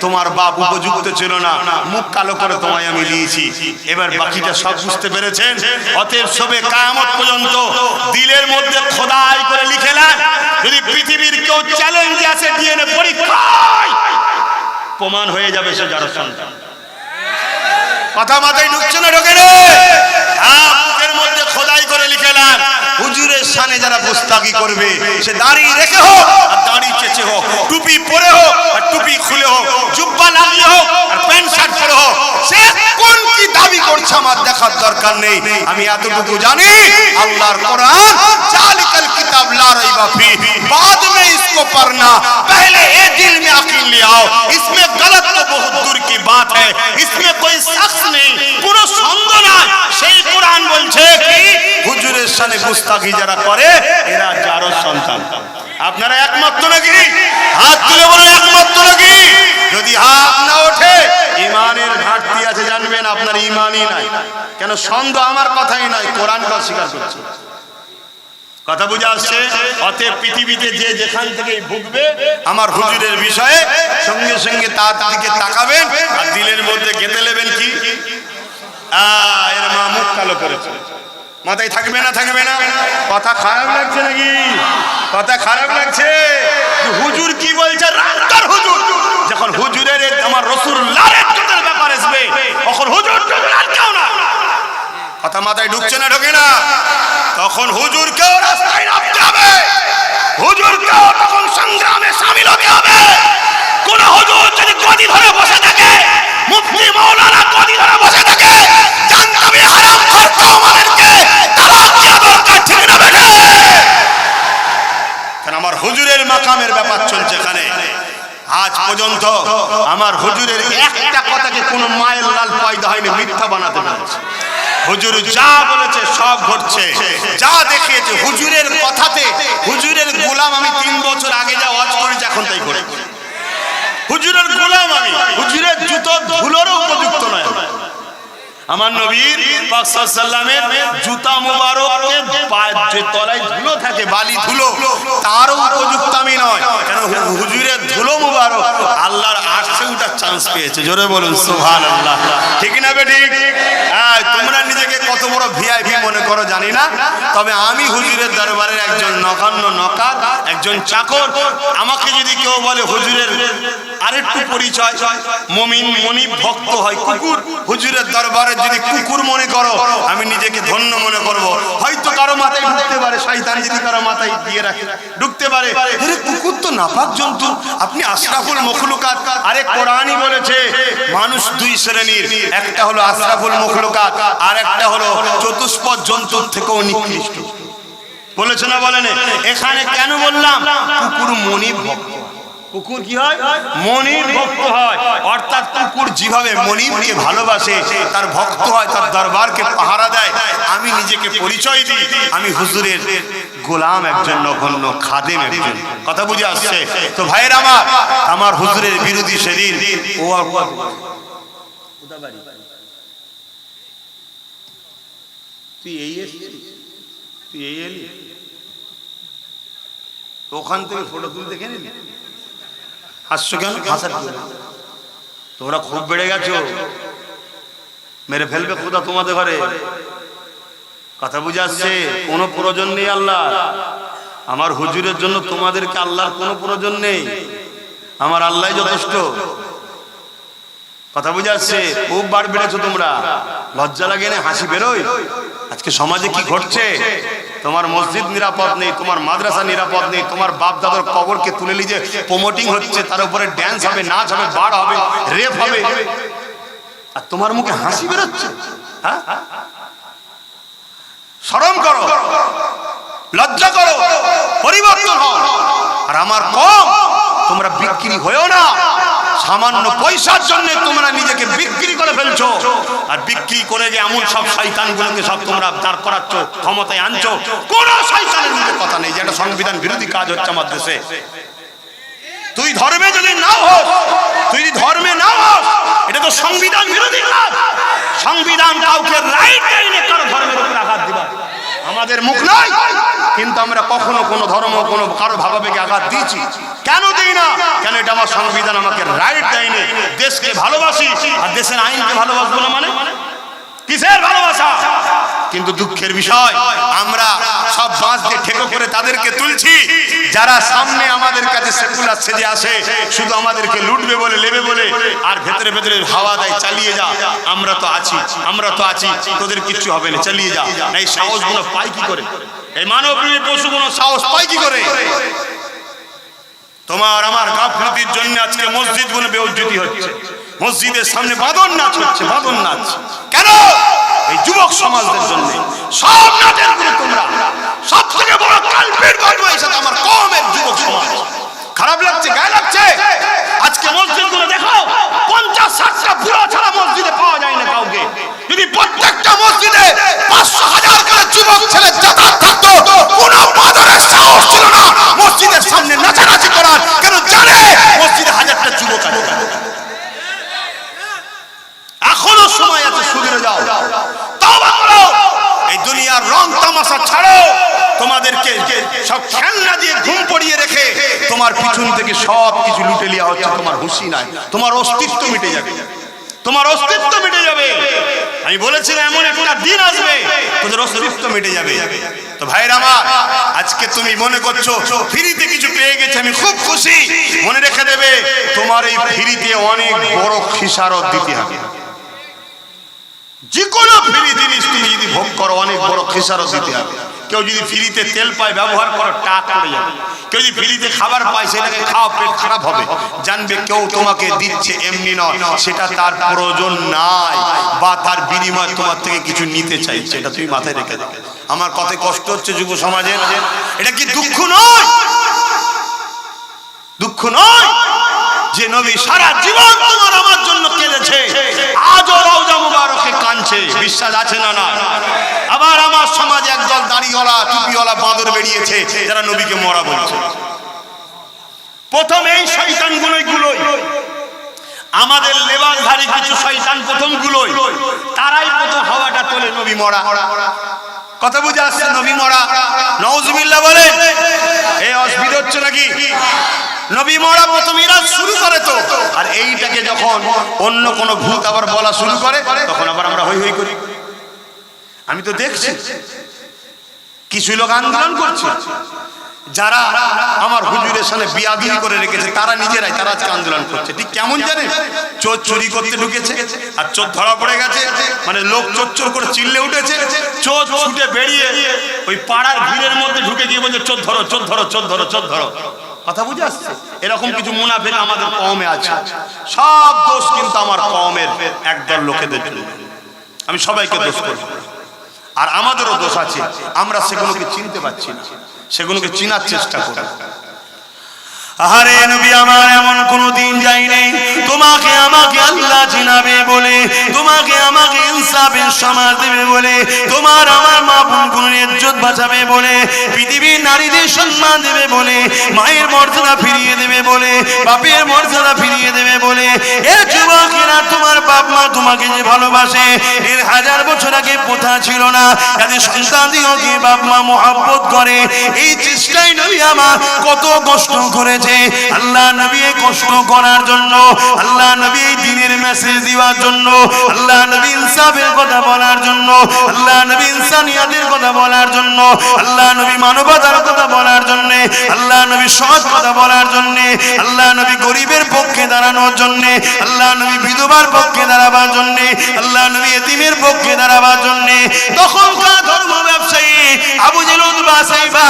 Speaker 1: তোমার বাপ উপযুক্ত ছিল না, মুখ কালো করে তোমায় আমি দিয়েছি। এবার বাকিটা সব বুঝতে পেরেছেন। অতএব সবে কিয়ামত পর্যন্ত দিলের মধ্যে খোদাই করে লিখে নেন, যদি পৃথিবীর কেউ চ্যালেঞ্জ আছে ডিএনএ পরীক্ষায়, প্রমাণ হয়ে যাবে সে জারজ সন্তান। কথা মাথায় ঢুকছে না? ঢোকে না? বুকের মধ্যে খোদাই করে লিখে নেন, হুজুরের সামনে যারা গুস্তাখি করবে, সে দাড়ি রেখে হোক আর দাড়ি চেঁচে হোক, টুপি পরে হোক আর টুপি খুলে হোক, জুব্বা লাগিয়ে হোক আর প্যান্ট শার্ট পরে হোক, সে কোন কি দাবি করছে আমার দেখার দরকার নেই। আমি এতটুকু জানি, আল্লাহর কোরআন জালিকাল কিতাব লা রাইবা ফি, बाद में इसको पढ़ना, पहले ये दिल में अकील ले आओ, इसमें गलत तो बहुत दूर की बात है, इसमें कोई शख्स नहीं, পুরো সন্দেহ নাই। সেই কোরআন বলছে কি হুজুরের সামনে গুস্তাখি যারা করে এরা জারজ সন্তান। আপনারা একমত নাকি? হাত তুলে বলেন একমত নাকি? যদি হাত না ওঠে ঈমানের ঘাটতি আছে, জানবেন আপনার ঈমানই নাই। কেন? সন্দেহ আমার কথাই নয়, কোরআনকে অস্বীকার করছে। কথা বুঝে আসছে? অতএব পৃথিবীতে যে যেখান থেকে ভুগবে আমার হুজুরের বিষয়ে, সঙ্গে সঙ্গে তার দিকে তাকাবেন আর দিলের মধ্যে গেঁথে নেবেন কি এর মা মুখ কালো করেছে। মাথায় থাকবে না? থাকবে না? কথা খারাপ লাগছে নাকি? কথা খারাপ লাগছে? হুজুর কি বলছে? রাস্তার হুজুর যখন হুজুরের আমার রাসূলুল্লাহর ইজ্জতের ব্যাপার আসবে, তখন হুজুর আর কেউ না। কথা মাথায় ঢুকছে না? ঢোকে না? তখন হুজুরকেও রাস্তায় নামতে হবে, হুজুরকেও তখন সংগ্রামে শামিল হতে হবে। কোন হুজুর যদি গদি ধরে বসে থাকে, মুফতি মাওলানা গদি ধরে বসে থাকে, জানতে হবে হুজুরের মাকামের ব্যাপার চলছে এখানে। আজ পর্যন্ত আমার হুজুরের একটা কথাকে কোনো মায়ের লাল পয়দা হয়নি, মিথ্যা বানাতে পেরেছে। হুজুর যা বলেছে সব ঘটছে, যা দেখিয়েছে হুজুরের কথাতে। হুজুরের গোলাম আমি 3 বছর আগে যা ওয়াজ করেছি এখন তাই করি। হুজুরের গোলাম আমি, হুজুরের জুতো ধুলোরও উপযুক্ত নয়। আমার নবীর পাক সাল্লামের জুতা মুবারকের পায়ের তলায় ধুলো থাকে, বালি ধুলো, তারও উপযুক্ত আমি নয়। কেন হুজুরের ধুলো মুবারক আল্লাহর আরশে উঠার চান্স পেয়েছে। জোরে বলুন সুবহানাল্লাহ। ঠিক না বেঠিক? হ্যাঁ, তোমরা নিজেকে কত বড় ভিআইপি মনে করো জানি না, তবে আমি হুজুরের দরবারের একজন নগণ্য নকার, একজন চাকর। আমাকে যদি কেউ বলে হুজুরের আরেকটু পরিচয়, মুমিন মনিব ভক্ত হয় কুকুর, হুজুরের দরবারে যদি কুকুর মনে করো আমি নিজেকে ধন্য মনে করব। হয়তো কারো মাথায় ঢুকতে পারে, শয়তান যদি কারো মাথায় দিয়ে রাখে ঢুকতে পারে, আরে কুকুর তো নাপাক জন্তু, আপনি আশরাফুল মখলুকাত। আরে কোরআনই বলেছে মানুষ 2 শ্রেণীর, একটা হলো আশরাফুল মখলুকাত আর একটা হলো চতুষ্পদ জন্তুর থেকেও নিকৃষ্ট। বলেছে না বলেন? এখানে কেন বললাম কুকুর মনিব ভক্ত। কুকুর কি হয়? মনিব ভক্ত হয়। অর্থাৎ কুকুর যেভাবে মনিবকে ভালোবাসে, তার ভক্ত হয়, তার দরবারকে পাহারা দেয়। আমি নিজেকে পরিচয় দিই আমি হুজুরের গোলাম, একজন নগণ্য খাদেম একজন। কথা বুঝে আসছে তো ভাইয়ের আমার? আমার হুজুরের বিরোধী সেদিন ও তুই এই এসেছিস, তুই এই এলি, ওখান থেকে ফটো তুলে দেখে নিলি। হাসছো কেন? হাসার তোমরা খুব বেড়ে গেছো, মেরে ফেলবে খোদা তোমাদের ঘরে। কথা বুঝে আসছে? কোনো প্রয়োজন নেই আল্লাহ। আমার হুজুরের জন্য তোমাদেরকে আল্লাহর কোনো প্রয়োজন নেই, আমার আল্লাহ যথেষ্ট। কথা বুঝে আসছে? খুব বার বেড়েছো তোমরা, লজ্জা লাগে না? হাসি বেরোয়। আজকে সমাজে কি ঘটছে? তোমার মসজিদ নিরাপদ নেই, তোমার মাদ্রাসা নিরাপদ নেই, তোমার বাপ দাদার কবরকে তুলে নিয়ে যে প্রমোটিং হচ্ছে, তার উপরে ড্যান্স হবে, নাচ হবে, বার হবে, রেপ হবে, আর তোমার মুখে হাসি বেরোচ্ছে। হ্যাঁ, শরম করো, লজ্জা করো, পরিবর্তন হও। আর আমার কম, তোমরা বিক্রি হয়েও না। সামান্য পয়সার জন্য তোমরা নিজেকে বিক্রি করে ফেলছো, আর বিক্রি করে গিয়ে এমন সব শয়তানগুলোকে সব তোমরা দাঁড় করাচ্ছ, ক্ষমতায় আনছো। কোন শয়তানের মুখে কথা নেই যে এটা সংবিধান বিরোধী কাজ হচ্ছে আমার দেশে। তুই ধর্মে যদি নাও হোস, তুই যদি ধর্মে নাও হোস, এটা তো সংবিধান বিরোধী কাজ। সংবিধান কাউকে রাইট দেয়নি কারো ধর্মের উপর আঘাত দিবার। আমাদের মুখ নয়, কিন্তু আমরা কখনো কোনো ধর্ম, কোনো কারো ভাবাবেগে আঘাত দিয়েছি? কেন দিই না? কেন এটা আমার সংবিধান আমাকে রাইট দেয়নি। দেশকে ভালোবাসি আর দেশের আইনকে ভালোবাসবো না মানে কিসের ভালোবাসা? কিন্তু দুঃখের বিষয় আমরা সব বাঁশ দিয়ে ঠেকো করে তাদেরকে তুলছি যারা সামনে আমাদের কাছে সেকুলার সেজে আসে, শুধু আমাদেরকে লুটবে বলে, নেবে বলে, আর ভেতরে ভেতরে হাওয়া দেয় চালিয়ে যা, আমরা তো আছি, আমরা তো আছি, তোদের কিচ্ছু হবে না, চালিয়ে যা। এই সাহসগুলো পাই কি করে? এই মানবপ্রেমী পশুগুলো সাহস পাই কি করে? তোমার আমার গাফলতির জন্য আজকে মসজিদ গুলো বেউজ্জতি হচ্ছে, মসজিদের সামনে বাদন নাচ হচ্ছে, বাদন নাচ। কেন? এই যুবক সমাজদের জন্য। সব নাচের গুলো তোমরা, সব থেকে বড় কালপিট বদমাইশ আমার কওমের যুবক সমাজ। খারাপ লাগছে, গায়ে লাগছে। আজকে মসজিদ গুলো দেখো, 50-60টা বুড়া ছাড়া মসজিদে পাওয়া যায় না কাউকে। যদি প্রত্যেকটা মসজিদে 500,000 করে যুবক ছেলে যাতায়াত থাকতো, কোন মাদারের সাহস ছিল না মসজিদের সামনে নাচানাচি করার। কেন জানে মসজিদে 1000টা যুবক আছে। এখনো সময় আছে, সুধরে যাও, তওবা করো, এই দুনিয়ার রং তামাশা ছাড়ো। তোমাদেরকে সব খেলনা দিয়ে ঘুম পড়িয়ে রেখে তোমার পিছন থেকে সব কিছু লুটে নেওয়া হচ্ছে। তোমার হুঁশি নাই, তোমার অস্তিত্ব মিটে যাবে, তোমার অস্তিত্ব মিটে যাবে। আমি বলেছিলাম এমন একটা দিন আসবে তোদের অস্তিত্ব মিটে যাবে। তো ভাইরা আমার, আজকে তুমি মনে করছো ফ্রিতে কিছু পেয়ে গেছে, আমি খুব খুশি। মনে রেখে দেবে তোমার এই ফ্রিতে অনেক বড় খিসারত দিতে হবে। যে কোনো ফ্রি জিনিস তুমি যদি ভোগ করো, অনেক বড় খিসারত দিতে হবে। কেউ যদি ফ্রিতে তেল পায়, ব্যবহার করো, টাক পড়ে যাবে। কেউ যদি ফ্রিতে খাবার পায়, সেটাকে খাও, পেট খারাপ হবে। জানবে কেউ তোমাকে দিচ্ছে এমনি নয়, সেটা তার প্রয়োজন নাই, বা তার বিনিময়ে তোমার থেকে কিছু নিতে চাইছে। এটা তুমি মাথায় রেখে দেবে। আমার কথায় কষ্ট হচ্ছে যুব সমাজের, এটা কি দুঃখ নয়? দুঃখ নয় যে নবী সারা জীবন তোমার আমার জন্য কেঁদেছে, আজও রওজা মুবারকে কাঁদছে। বিশ্বাস আছে না? না। আবার আমার সমাজে একদল দাড়িওয়ালা টুপিওয়ালা বাঁদর বেরিয়েছে যারা নবীকে মরা বলছে। প্রথম এই শয়তানগুলোই আমাদের লেবাসধারী কিছু শয়তান প্রথমগুলোই তারাই প্রথম হাওয়াটা তোলে নবী মরা। কথা বুঝে আসছে? নবী মরা নাউজুবিল্লাহ বলে এই অসুবিধা হচ্ছে নাকি? নবী মরা প্রথম এরা শুরু করে তো, আর এইটাকে যখন অন্য কোন ভূত আবার বলা শুরু করে তখন আবার আমরা হই হই করি। আমি তো দেখছি কিছু লোক আন্দোলন করছে, যারা আমার হুজুরের সামনে বিয়াদবি করে রেখেছে তারা নিজেরাই তারা আজকে আন্দোলন করছে। ঠিক কেমন জানে? চোর চুরি করতে ঢুকেছে আর চোর ধরা পড়ে গেছে, মানে লোক চোর চোর করে চিল্লে উঠেছে, চোর ছুটে বেরিয়ে ওই পাড়ার ভিড়ের মধ্যে ঢুকে গিয়ে বলছে চোর ধরো চোর ধরো চোর ধরো চোর ধরো। কথা বুঝে আসছে? এরকম কিছু মুনাফিক আমাদের কওমে আছে। সব দোষ কিন্তু আমার কওমের একদল লোকেদের জন্য। আমি সবাইকে দোষ করব, আর আমাদেরও দোষ আছে, আমরা সেগুলোকে চিনতে পারছি না, সেগুলোকে চিনার চেষ্টা করি। আরে নবী আমার এমন কোন দিন যায়নি তোমাকে আমাকে আল্লাহ চিনাবে বলে, তোমাকে আমাকে ইনসাফের সমাজ দেবে বলে, তোমার আমার মা বোনগুলোর ইজ্জত বাঁচাবে বলে, পৃথিবীর নারীদের সম্মান দেবে বলে, মায়ের মর্যাদা ফিরিয়ে দেবে বলে, বাপের মর্যাদা ফিরিয়ে দেবে বলে। এ যুবকেরা, তোমার বাপ মা তোমাকে যে ভালোবাসে এর 1000 বছর আগে প্রথা ছিল না, যাদের সন্তানদিগকে বাপ মা মহব্বত করে, এই চেষ্টায় নবী আমার কত কষ্ট করেছে। আল্লাহ নবী কষ্ট করার জন্য, আল্লাহ নবী দ্বীনের মেসেজ দেওয়ার জন্য, আল্লাহ নবী ইনসাফের কথা বলার জন্য, আল্লাহ নবী ইনসানিয়াতের কথা বলার জন্য, আল্লাহ নবী মানবতার কথা বলার জন্য, আল্লাহ নবী সৎ কথা বলার জন্য, আল্লাহ নবী গরিবের পক্ষে দাঁড়ানোর জন্য, আল্লাহ নবী বিধবার পক্ষে দাঁড়াবার জন্য, আল্লাহ নবী এতিমের পক্ষে দাঁড়াবার জন্য। তখনকার ধর্ম ব্যবসায়ী আবু জেহেল উতবা সাইবা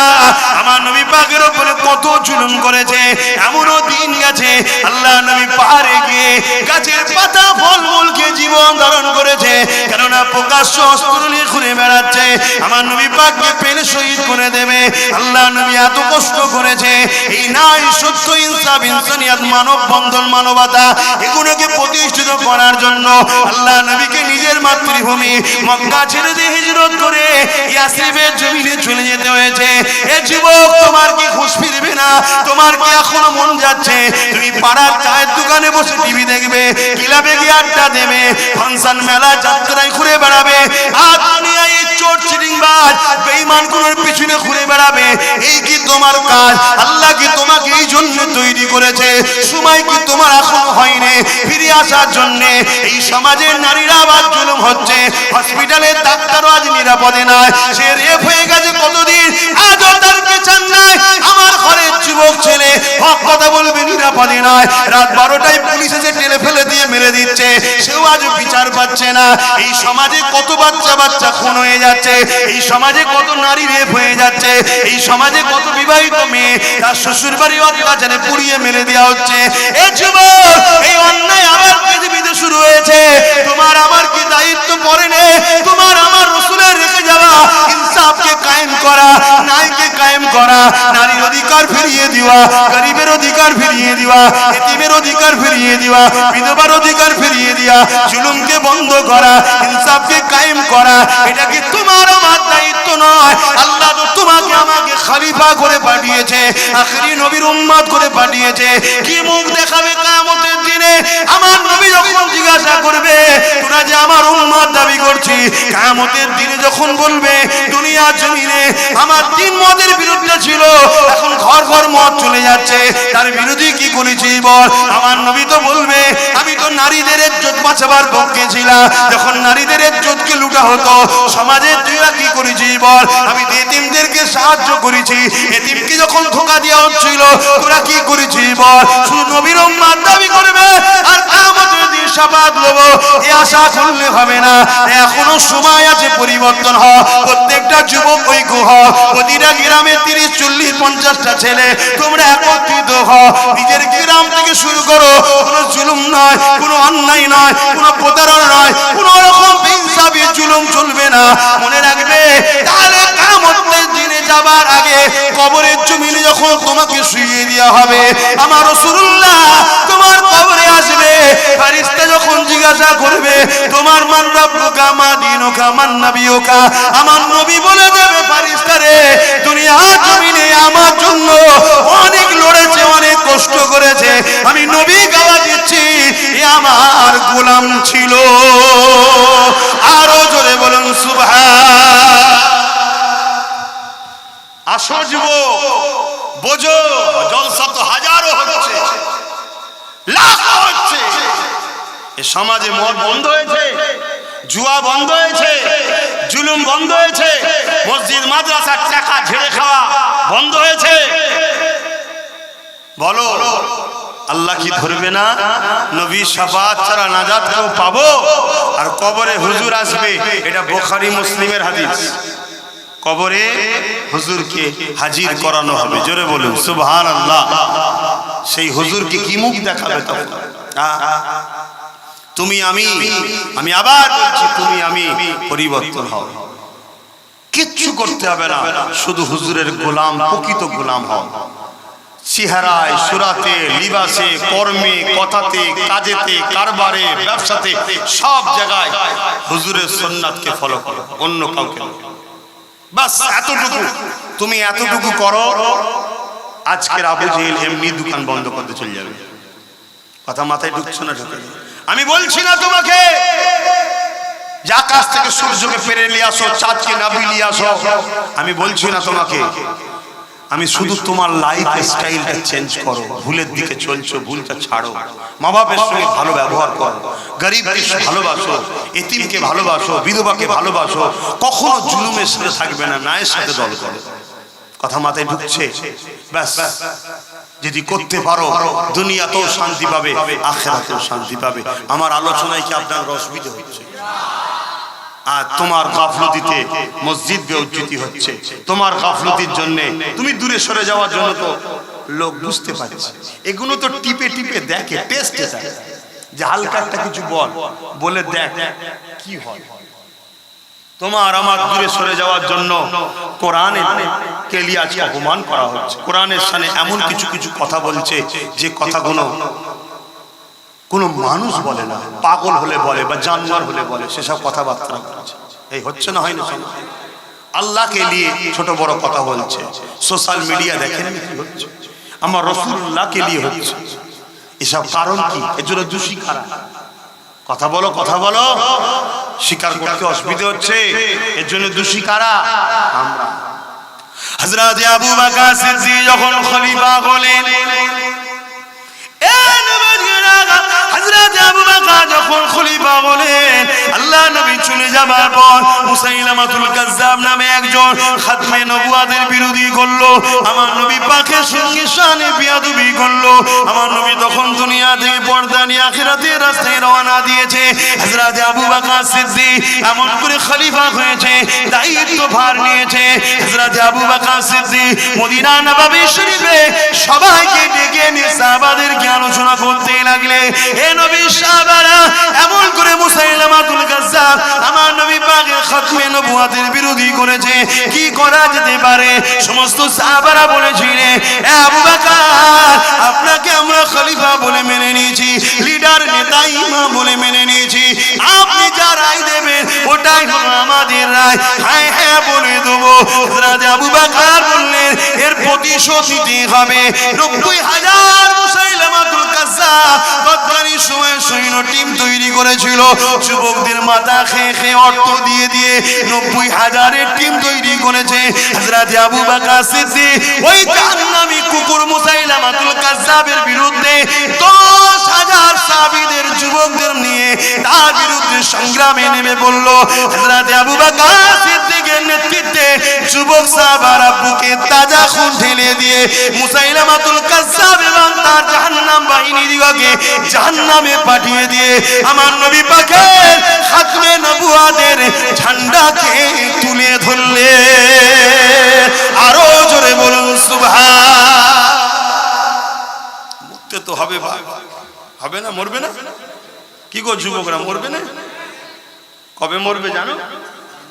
Speaker 1: আমার নবী পাকের উপরে কত জুলুম করেছে। এমনও দিন গেছে আল্লাহ নবী পাহাড়ে গিয়ে গাছের পাতা ফলমূল খেয়ে জীবন ধারণ করেছে, কেননা প্রকাশ্য অস্ত্র নিয়ে ঘুরে বেড়াচ্ছে, আমার নবী পাককে পেলে শহীদ করে দেবে। আল্লাহ নবী এত কষ্ট করেছে এই নাই সত্য ইনসাফ ইনসানিয়াত মানব বন্ধন মানবতা এগুলোকে প্রতিষ্ঠিত করার জন্য আল্লাহ নবীকে নিজের মাতৃভূমি মক্কা ছেড়ে দিয়ে হিজরত করে ইয়াসরিবের জমিনে চলে যেতে হয়েছে। এ যুবক, তোমার কি হুঁশ ফিরবে না? তোমার কি এখনো মন যাচ্ছে তুমি পাড়ার চায়ের দোকানে বসে টিভি দেখবে, ক্লাবে গিয়ে আড্ডা দেবে, ফাংশন মেলা যাত্রায় ঘুরে বেড়াবে, আর দুনিয়ায় চোর চিটিংবাজ বেঈমানগুলোর পিছনে ঘুরে বেড়াবে? এই কি তোমার কাজ? আল্লাহ কি তোমাকে এই জন্য তৈরি করেছে? সময় কি তোমার এখনো হয়নি ফিরে আসার জন্য? এই সমাজের নারীরা আবার জুলুম হচ্ছে, হসপিটালের ডাক্তারও আজ নিরাপদে নয়, সে রেপ হয়ে গেছে কতদিন, আজও তার পেছন নাই। আমার ঘরের যুবক ছেলে হক কথা বলবে, নিরাপদে নয়, রাত 12টায় পুলিশ এসে টেনে ফেলে দিয়ে মেরে দিচ্ছে, সেও আজ বিচার পাচ্ছে না। এই সমাজে কত বাচ্চা বাচ্চা খুন হয়ে যাচ্ছে, এই সমাজে কত নারী রেপ হয়ে যাচ্ছে, এই সমাজে কত বিবাহিত মেয়ে তার শ্বশুর বাড়ি অত্যাচারে পুড়িয়ে মেরে দেওয়া হচ্ছে। এই যুবক, এই অন্যায় আবার পৃথিবীতে শুরু হয়েছে, তোমার আমার কি দায়িত্ব পড়ে নেই? তোমার আমার রাসূলের রেখে যাওয়া ইনসাফকে কায়েম করা, ন্যায়কে কায়েম করা, নারীর অধিকার ফিরিয়ে দেওয়া, গরিবের অধিকার ফিরিয়ে দেওয়া, এতিমের অধিকার ফিরিয়ে দেওয়া, বিধবার অধিকার ফিরিয়ে দেওয়া, জুলুমকে বন্ধ করা, ইনসাফকে কায়েম করা, এটা কি তোমার আমার দায়িত্ব নয়? আল্লাহ তো তোমাকে আমাকে খলিফা করে পাঠিয়েছে, আখেরি নবীর উম্মত করে পাঠিয়েছে। কি মুখ দেখাবে কিয়ামতের দিনে? আমার নবী যখন জিজ্ঞাসা করবে তোরা যে আমার উম্মত দাবি করছি, কিয়ামতের দিনে যখন বলবে দুনিয়া জমিনে আমার তিন মতের বিরুদ্ধে ছিল, এখন ঘর ঘর মত চলে যাচ্ছে, তার বিরোধী কি করেছি বল? আমার নবী তো বলবে আমি তো নারীদের ইজ্জত বাঁচাবার পক্ষে ছিলাম, যখন নারীদের ইজ্জতকে লুটা হতো সমাজে তুইরা কি করেছিস বল? আমি এতিমদেরকে সাহায্য করেছি, এতিমকে যখন ধোঁকা দেওয়া হচ্ছিল তোরা কি করেছিস বল? শুধু নবীর উম্মত দাবি করবে আর কিয়ামতের দিন শাফাত লব এই আশা করলে হবে না। এখনো সময় আছে পরিবর্তন হওয়া। প্রত্যেকটা যুবক ঐক্য হও, প্রতিটা গ্রামে 30, 40, 50টা ছেলে তোমরা একত্রিত হও। নিজের গ্রাম থেকে শুরু করো। কোনো জুলুম নয়, কোনো অন্যায় নয়, কোনো প্রতারণা নয়, কোনো রকম বেইনসাফি জুলুম চলবে না। মনে রাখবে তাহলে কিয়ামতের দিনে যাবার আগে কবরের জমিনে যখন তোমাকে শুইয়ে দেওয়া হবে, আমার রাসূলুল্লাহ তোমার কবরে আসবে। ফেরেশতা যখন জিজ্ঞাসা করবে তোমার মান রাব্বুকা মা দীনুকা মান নবিয়ুকা, আমার নবী বলে দেবে ফেরেশতারে দুনিয়ার জমিনে আমার জন্য অনেক লড়েছে, অনেক কষ্ট করেছে, আমি নবী গাওয়া দিচ্ছি এ আমার গোলাম ছিল। আরো জোরে বলুন সুবহান। আসো যুবক, বোঝো জলসা তো হাজারো হচ্ছে, লাখো হচ্ছে। এ সমাজে মদ বন্ধ হয়েছে, জুয়া বন্ধ হয়েছে, জুলুম বন্ধ হয়েছে, মসজিদ মাদ্রাসার টাকা ঝেড়ে খাওয়া বন্ধ হয়েছে। বলো আল্লাহ কি ধরবে না? নবী শাফাত ছাড়া নাজাত কেউ পাবো? আর কবরে হুজুর আসবে, এটা বুখারী মুসলিমের হাদিস। কবরে হুজুরকে হাজির করানো হবে। জোরে বলুন সুবহানাল্লাহ। সেই হুজুরকে কি মুখ দেখাবে তখন? তুমি আমি আবার বলছি তুমি আমি পরিবর্তন হও। কিচ্ছু করতে হবে না, শুধু হুজুরের গোলাম, প্রকৃত গোলাম হও। চেহারায়, সুরাতে, লিবাসে, কর্মে, কথাতে, কাজেতে, কারবারে, ব্যবসাতে, সব জায়গায় হুজুরের সুন্নাতকে ফলো করো, অন্য কাউকে না। বাস এতটুকু, তুমি এতটুকু করো, আজকের আবু জেহেল এমনি দোকান বন্ধ করতে চলে যাবে। কথা মাথায় ঢুকছে না? ঢুকে। আমি বলছি না তোমাকে যে আকাশ থেকে সূর্যকে পেরে নিয়ে আসো, চাঁদকে নাবি নিয়ে আসো, আমি বলছি না তোমাকে। আমি শুধু তোমার লাইফ স্টাইলটা চেঞ্জ করো। ভুলের দিকে চলছো, ভুলটা ছাড়ো। মা বাপের সঙ্গে ভালো ব্যবহার করো, গরিবকে ভালোবাসো, এতিমকে ভালোবাসো, বিধবাকে ভালোবাসো। কখনো জুলুমের সাথে থাকবে না, ন্যায়ের সাথে দল করো। কথা মাথায় ঢুকছে? ব্যাস যদি করতে পারো দুনিয়াতেও শান্তি পাবে, আখিরাতেও শান্তি পাবে। আমার আলোচনায় কি আপনার অসুবিধা হচ্ছে? আর তোমার গাফলতিতে মসজিদ বেউজ্জতি হচ্ছে, তোমার গাফলতির জন্য তুমি দূরে সরে যাওয়ার জন্য তো লোক বুঝতে পারছে। এগুলো তো টিপে টিপে দেখে, টেস্টে যায় যে হালকা একটা কিছু বলে দেখ কি হয়। তোমার আমার দূরে সরে যাওয়ার জন্য কোরআনে কেলি আজকে অপমান করা হচ্ছে। কোরআনের সামনে এমন কিছু কিছু কথা বলছে যে কথাগুলো কোনো মানুষ বলে না, পাগল হলে বলে বা জানোয়ার হলে বলে, সেসব কথাবার্তা বলছে। এই হচ্ছে না, হয় না? আল্লাহকে নিয়ে ছোট বড় কথা বলছে। সোশ্যাল মিডিয়া দেখেন কি হচ্ছে, আমার রাসূলুল্লাহকে নিয়ে হচ্ছে। এসব কারণ কি? এর জন্য দোষী কারা? কথা বলো, কথা বলো। স্বীকার করতে অসুবিধা হচ্ছে, এর জন্য দোষী কারা? আমরা। হযরত আবু বকর সিদ্দিক যখন খলিফা হলেন, হযরত আবু বকর যখন খলিফা হলেন, আল্লাহ নবী চলে যাবার পর মুসাইলামাতুল কাজ্জাব নামে একজন খাতমে নবুয়াতের বিরোধী করলো। আমার নবী পাকের সঙ্গে শানে বিয়াদবি করলো। আমার নবী তখন দুনিয়া থেকে পর্দা নিয়ে আখিরাতের রাস্তায় রওনা দিয়েছে। হযরত আবু বকর সিদ্দিক এমন করে খলিফা হয়েছে, দায়িত্ব ভার নিয়েছে। হযরত আবু বকর সিদ্দিক মদিনা নববী শরীফে সবাইকে ডেকে নিয়ে সাহাবাদেরকে আলোচনা করতে লাগলে, হে নবী সাহাবারা, এমন করে মুসাইলামাতুল কাজ্জাব আমার নবী পাকের খাতমে নবুয়াতের বিরোধী করেছে, কি করা যেতে পারে? সমস্ত সাহাবারা বলেছিলেন, হে আবু বকর, আপনাকে আমরা খলিফা বলে মেনে নিয়েছি, লিডার, নেতা, ইমাম বলে মেনে নিয়েছি। আপনি যা রায় দেবেন ওটাই হলো আমাদের রায়। হ্যাঁ হ্যাঁ বলে দেবো। হযরত আবু বকর বললেন, এর প্রতিশোধ নিতে হবে। 90,000 মুসাইলামাতুল কাজ্জাব তৎকালীন সময়ে সৈন্য টিম তৈরি করেছিল। যুবকদের মাথা খেয়ে খেয়ে অর্থ দিয়ে দিয়ে 90,000-এর টিম তৈরি করেছে। হযরত আবু বকর সিদ্দিক ওই জাহান্নামী কুকুর মুসাইলামাতুল কাজ্জাবের বিরুদ্ধে 10,000 সাহাবীদের যুবকদের নিয়ে তার বিরুদ্ধে সংগ্রামে নেমে পড়ল। হযরত আবু বকর সিদ্দিকের নেতৃত্বে যুবক সাহাবারা বুকে তাজা খুন ঢেলে দিয়ে মুসাইলামাতুল কাজ্জাব এবং তার জাহান্নাম বাহিনীদিগকে জাহান্নামে পাঠিয়ে দিয়ে আমার নবী পাকের খাতমে নবুয়াতের ঝান্ডাকে তুলে ধরলে। আরো জোরে বলুন সুবহান। মুক্তি তো হবে, হবে না? মরবে না? কি গো যুবকরা, মরবে না? কবে মরবে জানো?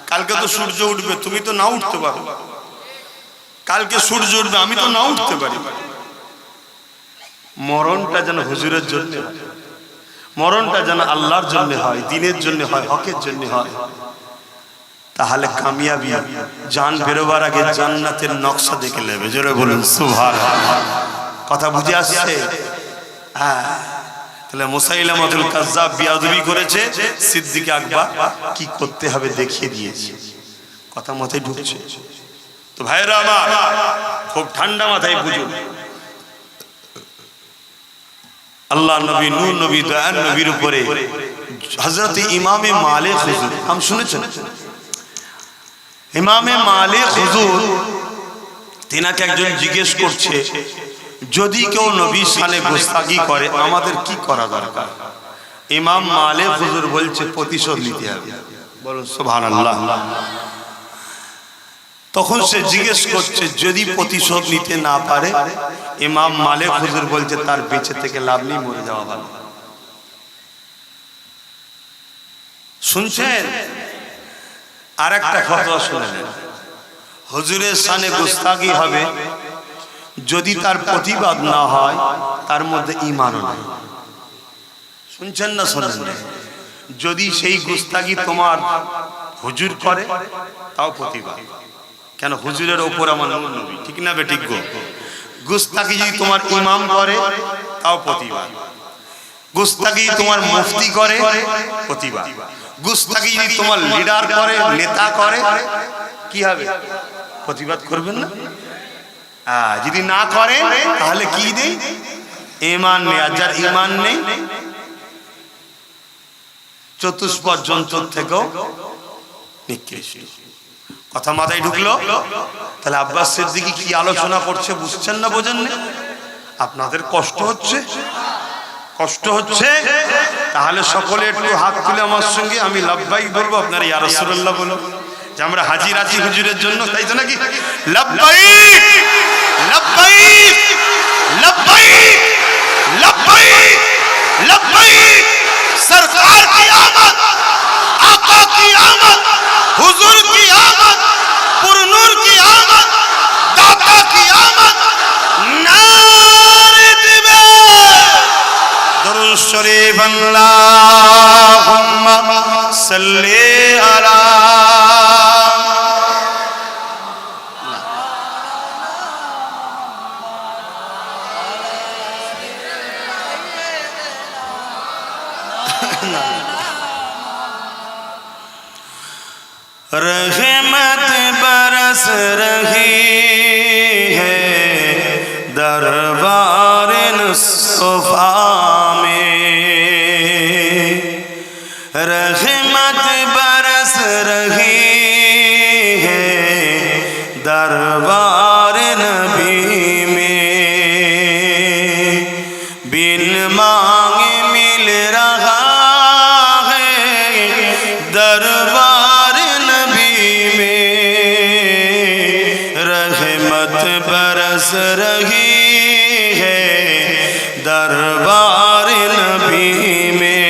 Speaker 1: কালকে তো সূর্য উঠবে, তুমি তো না উঠতে পারো। কালকে সূর্য উঠবে, আমি তো না উঠতে পারি। মরণটা যেন হুজুরের জন্য, মরণটা যেন আল্লাহর জন্য হয়, দিনের জন্য হয়, হকের জন্য হয়, তাহলে কামিয়াবি। জান বেরোবার আগে জান্নাতের নকশা দেখে নেবে। জোরে বলুন সুবহানাল্লাহ। কথা বুঝে আসছে? হ্যাঁ। তাহলে মুসাইলামাতুল কাজ্জাব বিয়াদবি করেছে, সিদ্দিক আকবর কি করতে হবে দেখিয়ে দিয়েছে। কথা মাথায় ঢুকছে তো ভাইরা আমার? খুব ঠান্ডা মাথায় বুঝুন। আল্লাহ নবী, নূর নবী, দয়ার নবীর উপরে হযরত ইমামে মালিক হুজুর, নাম শুনেছেন? ইমামে মালিক হুজুর, তিনাকে একজন জিজ্ঞেস করছে, যদি কেউ নবীর শানে গোস্তাকি করে আমাদের কি করা দরকার? ইমাম মালিক হুজুর বলছে প্রতিশোধ নিতে হবে। বলুন সুবহানাল্লাহ। তখন সে জিজ্ঞেস করছে, যদি প্রতিশোধ নিতে না পারে? ইমাম মালিক হুজুর বলছে, তার বেঁচে থেকে লাভ নেই, মরে যাওয়া ভালো। শুনছেন? আর একটা ফতোয়া শুনে নেন। হুজুরের শানে গোস্তাকি হবে, যদি তার প্রতিবাদ না হয় তার মধ্যে ঈমানও নাই। শুনছেন না শোনেন না? যদি সেই গোস্তাকি তোমার হুজুর করে তাও প্রতিবাদ, কেন হুজুরের ওপর আমার নূর নবী, ঠিক না বেঠিক গো? গোস্তাকি যদি তোমার ইমাম করে তাও প্রতিবাদ, গোস্তাকি তোমার মুফতি করে প্রতিবাদ, গোস্তাকি যদি তোমার লিডার করে, নেতা করে, কি হবে? প্রতিবাদ করবেন না? যদি না করে তাহলে কি নেই? ঈমান নেই। আর যার ঈমান নেই, চতুষ্পদ যন্ত্র থেকেও নিকৃষ্ট। কথা মাথায় ঢুকলো? তাহলে আব্বাস সিদ্দিকী কি আলোচনা করছে বুঝছেন না? বোঝেন না? আপনাদের কষ্ট হচ্ছে? কষ্ট হচ্ছে? তাহলে সকলে একটু হাত তুলে আমার সঙ্গে আমি লাব্বাইক বলবো, আপনারা ইয়া রাসূলুল্লাহ বলো, যে আমরা হাজির আছি হুজুরের জন্য, তাই তো নাকি? লাব্বাইক লাব্বাইক লাব্বাইক লাব্বাইক লাব্বাইক। সরকার কি আমদ, আকা কি আমদ, হুজুর কি আমদ, পুরনুর কি আমদ, দাতা কি আমদ। নারে দিবে দরুদ শরীফ, আল্লাহুম্মা সাল্লি আলা। रहमत बरस रही है दरबार मुस्तफा में, रहमत बरस रही है दरबार नबी में, बिन मांगे मिल रहा है दरबार बरस रही है दरबार नबी में।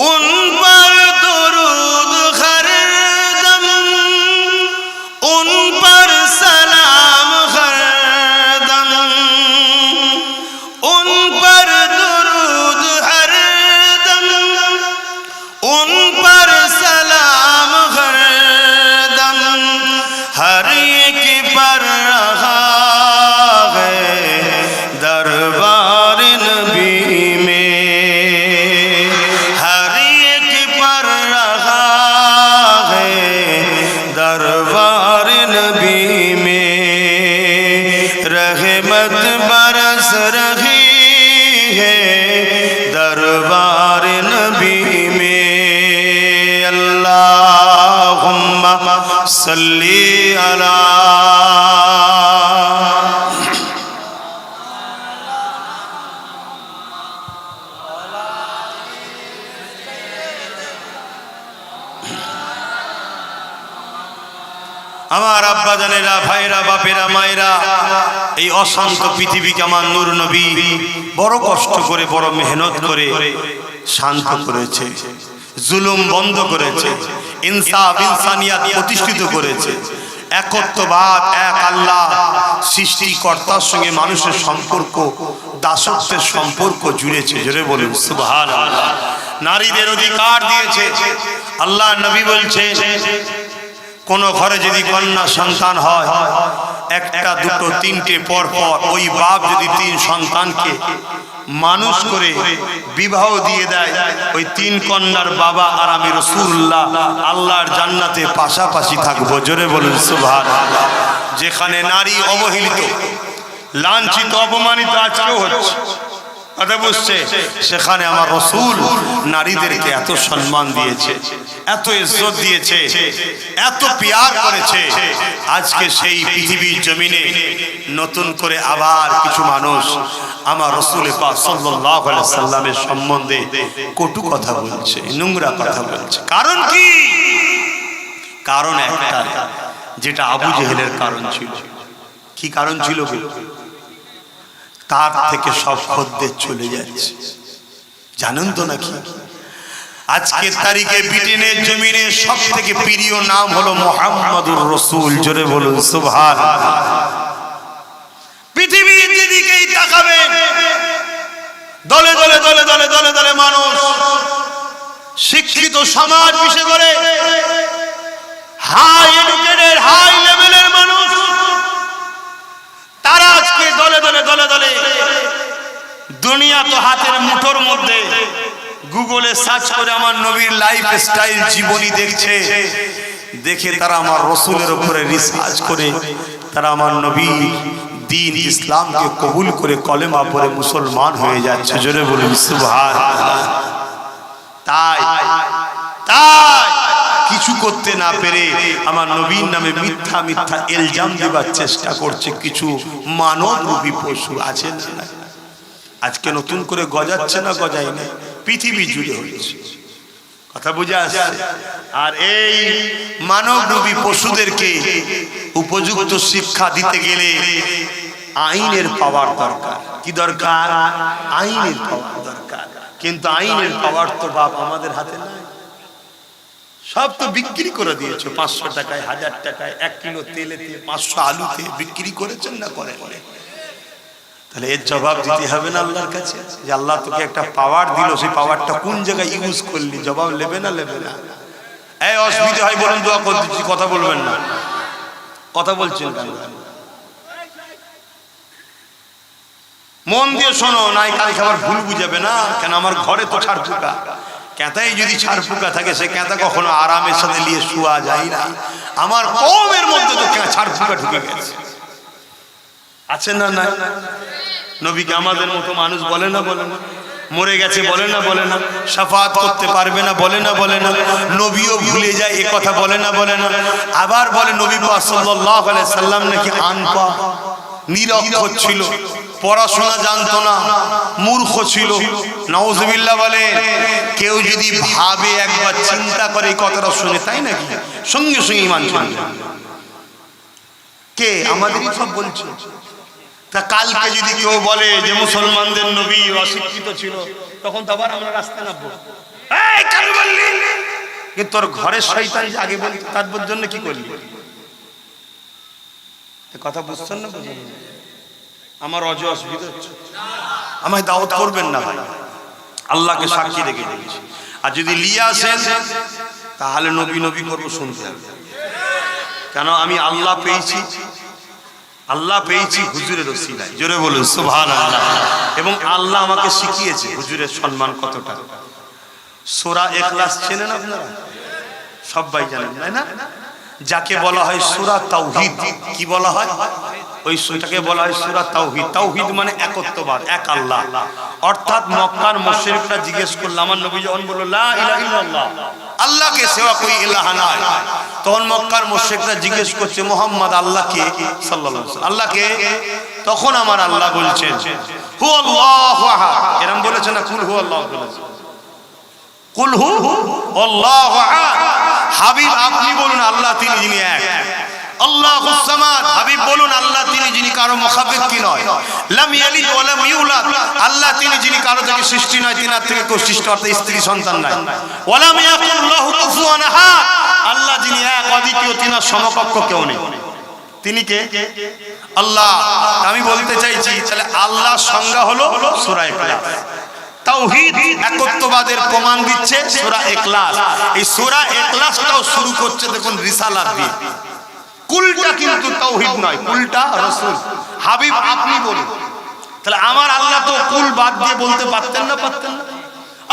Speaker 1: उन पर दुरूद हर दम, उन पर सलाम हर दम, उन पर दुरूद हर दम, उन पर सलाम हर दम, हर एक पर रहा সাল্লি আলা। আমার আব্বা জানেরা, ভাইরা, বাপেরা, মায়েরা, এই অশান্ত পৃথিবীকে আমার নূর নবী বড় কষ্ট করে, বড় মেহনত করে শান্ত করেছে, জুলুম বন্ধ করেছে, ইনসাফ ইনসানিয়াত প্রতিষ্ঠিত করেছে, একত্ববাদ, এক আল্লাহ সৃষ্টিকর্তার সঙ্গে মানুষের সম্পর্ক, দাসত্বের সম্পর্ক জুড়েছে। জোরে বলুন সুবহানাল্লাহ। নারীদের অধিকার দিয়েছে। আল্লাহ নবী বলছে, কোন ঘরে যদি কন্যা সন্তান হয়, একটা দুটো তিনটে পর পর ওই বাপ যদি 3 সন্তানকে মানুষ করে বিবাহ দিয়ে দেয়, ওই 3 কন্যার বাবা আর আমি রাসূলুল্লাহ আল্লাহর জান্নাতে পাশাপাশি থাকবো। জোরে বলুন সুবহানাল্লাহ। যেখানে নারী অবহেলিত, লাঞ্ছিত, অপমানিত আজকেও হচ্ছে, কথা বুঝছে, সেখানে আমার রাসূল নারীদেরকে এত সম্মান দিয়েছে, এত ইজ্জত দিয়েছে, এত পিয়ার করেছে। আজকে সেই পৃথিবীর জমিনে নতুন করে আবার কিছু মানুষ আমার রাসূল পাক সাল্লাল্লাহু আলাইহি সাল্লামের সম্বন্ধে কটু কথা বলছে, নোংরা কথা বলছে। কারণ কি? কারণ একটা, যেটা আবু জেহেলের কারণ ছিল। কি কারণ ছিল? তার থেকে সব খদ্দের চলে যাচ্ছে। জানেন তো নাকি আজকের তারিখে ব্রিটেনের জমিনে সব থেকে প্রিয় নাম হলো মুহাম্মাদুর রাসূল। জোরে বলুন সুবহানাল্লাহ। পৃথিবীর দিকেই তাকাবেন, দলে দলে দলে দলে দলে দলে মানুষ, শিক্ষিত সমাজ বিশেষ করে হাই এডুকেটেড, হাই লেভেলের মানুষ, তারা আজকে দলে দলে দলে দলে, দুনিয়া তো হাতের মুঠোর মধ্যে, গুগলে সার্চ করে আমার নবীর লাইফ স্টাইল, জীবনী দেখছে, দেখে তারা আমার রাসূলের উপরে রিসার্চ করে তারা আমার নবী দ্বীন ইসলামকে কবুল করে কলেমা পড়ে মুসলমান হয়ে যাচ্ছে। জোরে বলুন সুবহানাল্লাহ। তাই কিছু করতে না পেরে আমার নবীর নামে মিথ্যা মিথ্যা ইলজাম দেবার চেষ্টা করছে কিছু মানবরূপী পশু আছে না। আজকে নতুন করে গজাচ্ছে না, গজাই না, পৃথিবী জুড়ে হচ্ছে। কথা বুঝে আসছে? আর এই মানবরূপী পশুদেরকে উপযুক্ত শিক্ষা দিতে গেলে আইনের পাওয়ার দরকার। কি দরকার? আইনের পাওয়ার দরকার। কিন্তু আইনের পাওয়ার তো বাপ আমাদের হাতে নাই। সব তো বিক্রি করে দিয়েছো, 500 টাকায়, 1000 টাকায়, 1 কিলো তেলেতে, 500 আলুতে বিক্রি করেছেন না করে? তাহলে এর জবাব দিতে হবে না আল্লাহর কাছে, যে আল্লাহ তোকে একটা পাওয়ার দিল, সেই পাওয়ারটা কোন জায়গায় ইউজ করলি? জবাব নেবে না, নেবে না? এই অসুবিধা হয় বলুন, দোয়া করে দিচ্ছি, কথা বলবেন না। কথা বলছেন কেন? মন দিয়ে শোনো, নাই কাল খাবার ভুল বুঝাবে না। কেন? আমার ঘরে তো ছাড় পোকা, কেঁতাই যদি ছাড় পোকা থাকে, সে কেঁতা কখনো আরামের সাথে নিয়ে শোয়া যায় না। আমার কওমের মধ্যে তো ছাড় পোকা ঢুকে গেছে, আছে না? না, নবীকে আমাদের মতো মানুষ বলে না, বলে না, মরে গেছে বলে না, বলে না, শাফাআত করতে পারবে না বলে না, বলে না, নবীও ভুলে যায় এ কথা বলে না, বলে না। আবার বলে নবী পাক সাল্লাল্লাহু আলাইহি সাল্লাম নাকি আনপা, নিরক্ষর ছিল, পড়াশোনা জানতো না, মূর্খ ছিল। নাউজুবিল্লাহ বলে। কেউ যদি ভাবে, একবার চিন্তা করে এই কথাটা শুনে, তাই নাকি সঙ্গে সঙ্গে ঈমান চলে যায়। কে? আমাদেরই সব বলছে। তা কালকে যদি কেউ বলে যে মুসলমানদের নবী অশিক্ষিত ছিল, তখন তো আবার আমরা রাস্তায় নামবো, এই কেন বললি? কিন্তু তোর ঘরের শয়তান যে আগে বলতো, তার জন্য কি করলি? কথা বুঝছেন না? বুঝলেন? আমার অসুবিধা হচ্ছে, আমায় দাওয়াত করবেন না ভাই, আল্লাহকে সাক্ষী রেখে দিয়েছি। আর যদি লিয়ে আসেন তাহলে নবী নবী করবো, শুনতে হবে। কেন? আমি আল্লাহ পেয়েছি, আল্লাহ পেয়েছি হুজুরের ওসিলায়। জোরে বলুন সুবহানাল্লাহ। এবং আল্লাহ আমাকে শিখিয়েছে হুজুরের সম্মান কতটা। সূরা ইখলাস চেনেন আপনারা? সবাই জানেন, তাই না? যাকে বলা হয় সূরা তাওহীদ। কি বলা হয়? ওই সূরাটাকে বলা হয় সূরা তাওহীদ। তাওহীদ মানে একত্ববাদ, এক আল্লাহ। অর্থাৎ মক্কার মুশরিকরা জিজ্ঞেস করল, আমার নবী যখন বলল লা ইলাহা ইল্লাল্লাহ, আল্লাহকে সেবা কোই ইলাহ নাই, তখন মক্কার মুশরিকরা জিজ্ঞেস করছে মুহাম্মদ আল্লাহ কে? সাল্লাল্লাহু আলাইহি ওয়াসাল্লাম আল্লাহ কে? তখন আমার আল্লাহ বলছেন হু আল্লাহু আহাদ। এরকম বলেছে না? কুল হু আল্লাহু বলেছে, কুল হু আল্লাহু আহাদ। হাবিব আপনি বলুন আল্লাহ তিনি যিনি এক। আল্লাহুস সামাদ, হাবিব বলুন আল্লাহ তিনি যিনি কারো মুখাপেক্ষী নয়। লাম ইয়ালিদ ওয়া লাম ইউলাদ, আল্লাহ তিনি যিনি কারো থেকে সৃষ্টি নয়, তিনার থেকে কেউ সৃষ্টি, অর্থাৎ স্ত্রী সন্তান নাই। ওয়া লাম ইয়াকুল লাহু কুফুয়ান আহাদ, আল্লাহ যিনি এক অদ্বিতীয়, তিনার সমকক্ষ কেউ নেই। তিনি কে? আল্লাহ। আমি বলতে চাইছি তাহলে আল্লাহর সংজ্ঞা হলো সূরা ইখলাস। তাওহীদ একত্ববাদের প্রমাণ দিচ্ছে সূরা ইখলাস। এই সূরা ইখলাসটাও শুরু করছে দেখুন রিসালাত দিয়ে। কুলটা কিন্তু তাওহীদ নয়, কুলটা রাসূল। হাবিব আপনি বলুন। তাহলে আমার আল্লাহ তো কুল বাদ দিয়ে বলতে পারতেন না? পারতেন না?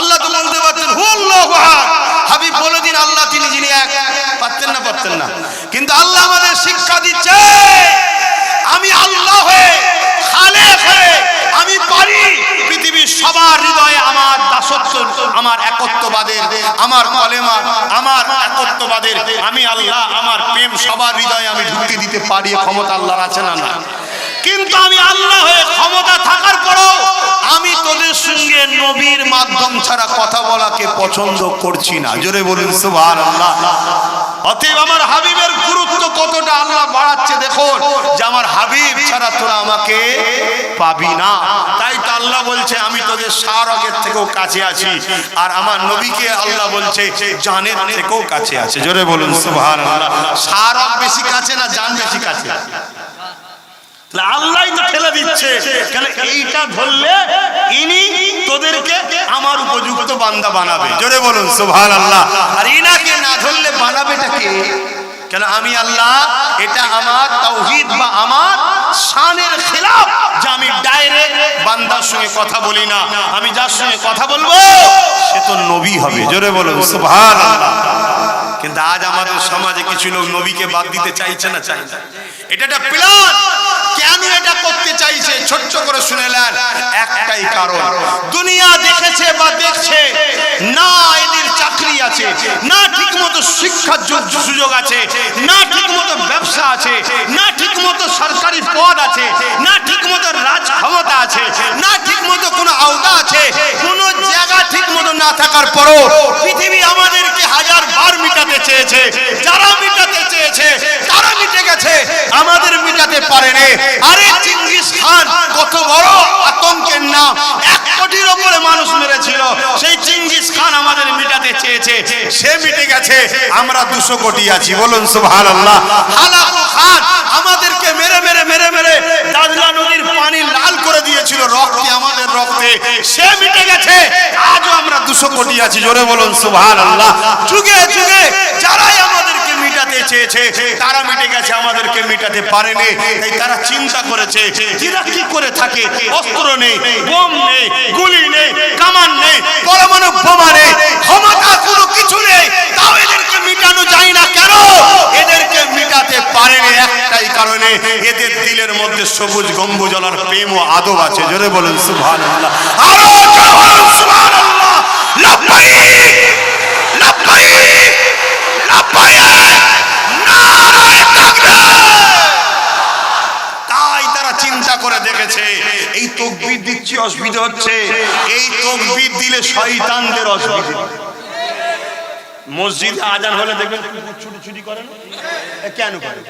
Speaker 1: আল্লাহ তো বলতে পারতেন হু আল্লাহু আহাদ। হাবিব বলে দিন আল্লাহ তিনি যিনি এক। পারতেন না? পারতেন না? কিন্তু আল্লাহ আমাদের শিক্ষা দিচ্ছে আমি আল্লাহ হয়ে, খালেক হয়ে আমি পারি পৃথিবীর সবার হৃদয়ে আমার দাসত্ব, আমার একত্ববাদের, আমার কলেমা, আমার একত্ববাদের, আমি আল্লাহ, আমার প্রেম সবার হৃদয়ে আমি ঢুকিয়ে দিতে পারি। ক্ষমতা আল্লাহর আছে না? না। কিন্তু আমি আল্লাহ হয়ে ক্ষমতা থাকার পরও আমি তোদের সঙ্গে নবীর মাধ্যম ছাড়া কথা বলাকে পছন্দ করছি না। জোরে বলুন সুবহানাল্লাহ। অতএব আমার হাবিবের গুরুত্ব কতটা আল্লাহ বাড়াচ্ছে দেখুন, যে আমার হাবিব ছাড়া তোরা আমাকে পাবি না। তাই তো আল্লাহ বলছে আমি তোদের সারগের থেকেও কাছে আছি, আর আমার নবীকে আল্লাহ বলছে জানের থেকেও কাছে আছে। জোরে বলুন সুবহানাল্লাহ। সারগ বেশি কাছে না জান বেশি কাছে? আল্লাহই তো ঠেলে দিচ্ছে, কেন এইটা ধরলে ইনি তোদেরকে আমার উপযুক্ত বান্দা বানাবে। জোরে বলুন সুবহানাল্লাহ। আর ইনাকে না ধরলে বানাবেটা কে? কেন আমি আল্লাহ, এটা আমার তাওহীদ বা আমার শানের খিলাফ যে আমি ডাইরেক্ট বান্দার সঙ্গে কথা বলি না, আমি যার সঙ্গে কথা বলবো সে তো নবী হবে। জোরে বলুন সুবহানাল্লাহ। কিন্তু আজ আমাদের সমাজে কিছু লোক নবীকে বাদ দিতে চাইছে না, চাই না। এটা একটা প্ল্যান। কেন এটা করতে চাইছে ছোট্ট করে শুনে নেন। একটাই কারণ, দুনিয়া দেখেছে বা দেখছে না এদের চাকরি আছে, না ঠিকমতো শিক্ষার সুযোগ আছে, না ঠিকমতো ব্যবসা আছে, না ঠিকমতো সরকারি পদ আছে, না ঠিকমতো রাজ ক্ষমতা আছে, না ঠিকমতো কোনো আওতা আছে। কোনো জায়গা ঠিকমতো না থাকার পরও পৃথিবী আমাদেরকে হাজার বার মিটাতে চেয়েছে। যারা মিটাতে চেয়েছে তারা মিটে গেছে, আমাদের মিটাতে পারেনি। আরে চেঙ্গিস খান কত বড় আতঙ্কের নাম, 1 কোটির উপরে মানুষ মেরেছিল। সেই চেঙ্গিস খান আমাদের মিটাতে চেয়েছে, সে মিটে গেছে। আমরা 200 কোটি আছি। বলুন সুবহানাল্লাহ। হালাকু খান আমাদেরকে মেরে মেরে মেরে মেরে দাজলা নদীর পানি লাল করে দিয়েছিল রক্তে, আমাদের রক্তে, সে মিটে গেছে। আজও আমরা 200 কোটি আছি। জোরে বলুন সুবহানাল্লাহ। যুগে যুগে যারাই আমাদেরকে মিটাতে চেয়েছে তারা মিটে গেছে, আমাদেরকে মিটাতে পারেনি। তাই তারা চিন্তা করেছে এরা কি করে থাকে, অস্ত্র নেই, বোম নেই, গুলি নেই, কামান নেই, পরমাণু বোমা নেই, ক্ষমতা কোনো কিছু নেই, তাও এদেরকে মিটানো যায় না। কেন এদেরকে মিটাতে পারেনি? একটাই কারণে, এদের দিলের মধ্যে সবুজ গম্বুজলার প্রেম ও আদব আছে। জোরে বলুন সুবহানাল্লাহ। আরো জোরে বলুন সুবহানাল্লাহ। লাব্বাইক লাব্বাইক লাব্বাইক, নারায়ে তাকবীর। তাই তারা চিন্তা করে দেখেছে এই তাকবীর দিচ্ছি অসুবিধা হচ্ছে, এই তাকবীর দিলে শয়তানদের অসুবিধা। মসজিদে আজান হলে দেখবেন ছুটি ছুটি করে না, কেন করে?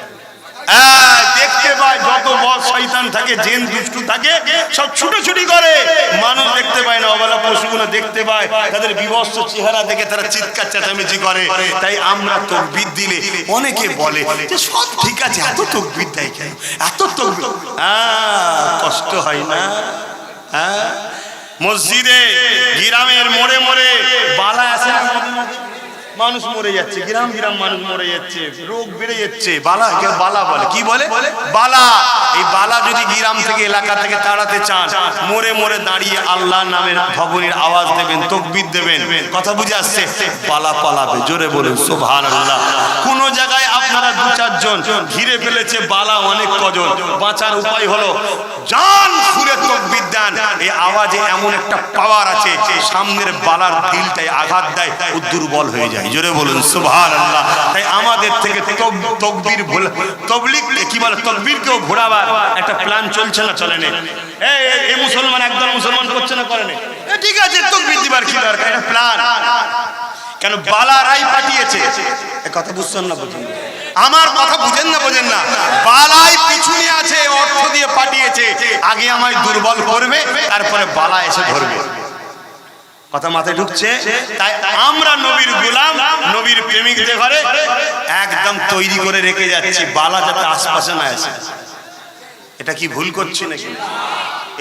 Speaker 1: দেখতে পায় যত বড় শয়তান থাকে, জিন দুষ্টু থাকে, সব ছুটোছুটি করে। মানুষ দেখতে পায় না, অবলা পশুগুলো দেখতে পায়, তাদের বিভৎস চেহারা দেখে তারা চিৎকার চেঁচামেচি করে। তাই আমরা তাকবীর দিলে অনেকে বলে যে সব ঠিক আছে, এত তাকবীর দেয় কেন, এত তাকবীর, কষ্ট হয় না? মসজিদে গ্রামের মোড়ে মোড়ে বালা আছে না, মানুষ মরে যাচ্ছে, গ্রাম গ্রাম মানুষ মরে যাচ্ছে, রোগ বেড়ে যাচ্ছে। বালা, বালা বলে, কি বলে? বালা। এই বালা যদি গ্রাম থেকে এলাকা থেকে তাড়াতে চান, মোড়ে মোড়ে দাঁড়িয়ে আল্লাহর নামের ভবনের আওয়াজ দেবেন, তাকবীর দেবেন, কথা বুঝে আসছে, বালা পালাবে। জোরে বলুন সুবহানাল্লাহ। কোন জায়গায় আপনারা 2-4 চারজন, ঘিরে ফেলেছে বালা অনেক কজন। বাঁচার উপায় হলো জান খুলে তাকবীর দেন। এই আওয়াজে এমন একটা পাওয়ার আছে, সামনের বালার দিলটায় আঘাত দেয়, ও দুর্বল হয়ে যায়। জোরে বলুন সুবহানাল্লাহ। তাই আমাদের থেকে তাকবীর তাবলীগ কি বলে, তাকবীরকেও ঘোরাবার একটা প্ল্যান চলছে না, চলে না? এই মুসলমান একদল মুসলমান করছে না, করে না? ঠিক আছে, তাকবীর দিবার কি দরকার, এটা প্ল্যান। কেন বালারাই পাঠিয়েছে। এই কথা বুঝছেন না? বুঝেন আমার কথা, বুঝেন না? বোঝেন না? বালাই পিছনে আছে, অর্থ দিয়ে পাঠিয়েছে। আগে আমায় দুর্বল করবে, তারপরে বালা এসে ধরবে। কথা মাথায় ঢুকছে? তাই আমরা নবীর গোলাম, নবীর প্রেমিকদের ঘরে একদম তৈরি করে রেখে যাচ্ছি, বালা যাতে আশপাশে না আসে। এটা কি ভুল করছি নাকি?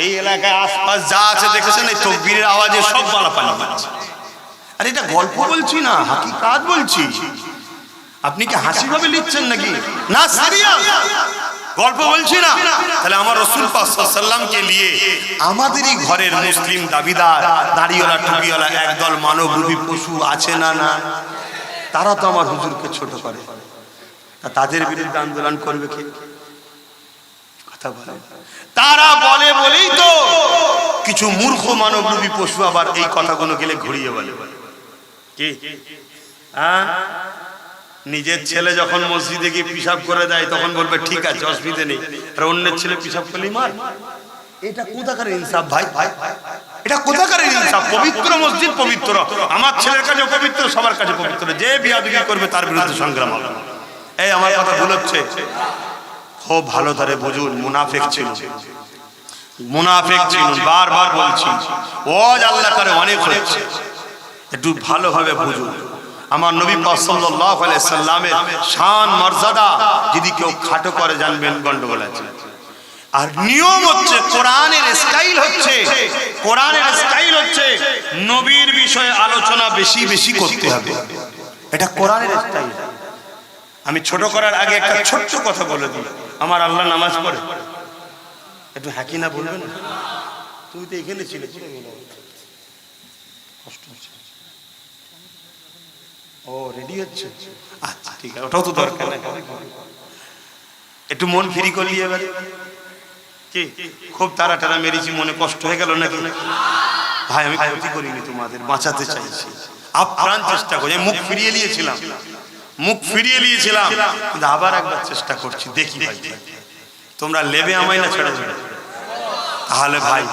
Speaker 1: এই এলাকায় আশপাশ যা আছে দেখেছেন, এই তাকবীরের আওয়াজে সব বালা পালিয়ে যাচ্ছে। আর এটা গল্প বলছি না, হাকিকাত বলছি। আপনি কি হাসি ভাবে লিখছেন নাকি? না, সিরিয়াস গল্প বলছি না। তাহলে আমার রাসূল পাক সাল্লাল্লাহু আলাইহি ওয়াসাল্লামকে নিয়ে আমাদেরই ঘরের মুসলিম দাবিদার, দাড়িওয়ালা টুপিওয়ালা একদল মানবরূপী পশু আছে না? না, তারা তো আমার হুজুরকে ছোট করে। তাদের বিরুদ্ধে আন্দোলন করবে কে? কথা বলে। তারা বলে বলেই তো কিছু মূর্খ মানবরূপী পশু আবার এই কথাগুলো গেলে ঘুরিয়ে বলে। কি নিজের ছেলে যখন মসজিদে গিয়ে পিশাব করে দেয়, তখন বলবে ঠিক আছে, অসুবিধা নেই। আর অন্যের ছেলে পিশাব করলেই মার। এটা কোথাকার ইনসাফ ভাই? এটা কোথাকার ইনসাফ? পবিত্র মসজিদ পবিত্র, আমার ছেলের কাছে পবিত্র, সবার কাছে পবিত্র। যে বিয়াদবি করবে তার বিরুদ্ধে সংগ্রাম হবে। এই আমার কথা ভুল হচ্ছে? খুব ভালো ধরে বুঝুন, মুনাফিক ছিল, মুনাফিক ছিল। বারবার বলছি, ওয়াজ আল্লাহ করে অনেক হচ্ছে, একটু ভালোভাবে বুঝুন। আমার নবী পাক সাল্লাল্লাহু আলাইহি সাল্লামের শান মর্যাদা যদি কেউ খাটো করে, জানবেন গন্ডগোল আছে। আর নিয়ম হচ্ছে, কোরআনের স্টাইল হচ্ছে, কোরআনের স্টাইল হচ্ছে নবীর বিষয়ে আলোচনা বেশি বেশি করতে হবে। এটা কোরআনের স্টাইল। আমি ছোট করার আগে একটা ছোট্ট কথা বলে দিই। আমার আল্লাহ নামাজ পড়ে, একটু হাকি না বলবেন? তুমি তো এখানে ছিলে, কষ্ট হচ্ছে। ও রেডি হচ্ছে? আচ্ছা ঠিক আছে, ওটাও তো দরকার নাই। একটু মন ফ্রি করলি এবার। কি খুব তারা টারা মেরেছি, মনে কষ্ট হয়ে গেল নাকি? ভাই আমি ক্ষতি করিনি, তোমাদের বাঁচাতে চাইছি, আপ্রাণ চেষ্টা করি। মুখ ফিরিয়ে নিয়েছিলাম, মুখ ফিরিয়ে নিয়েছিলাম, কিন্তু আবার একবার চেষ্টা করছি, দেখি ভাই তোমরা লেবে আমায় না ছেড়ে দেবে। তাহলে ভাই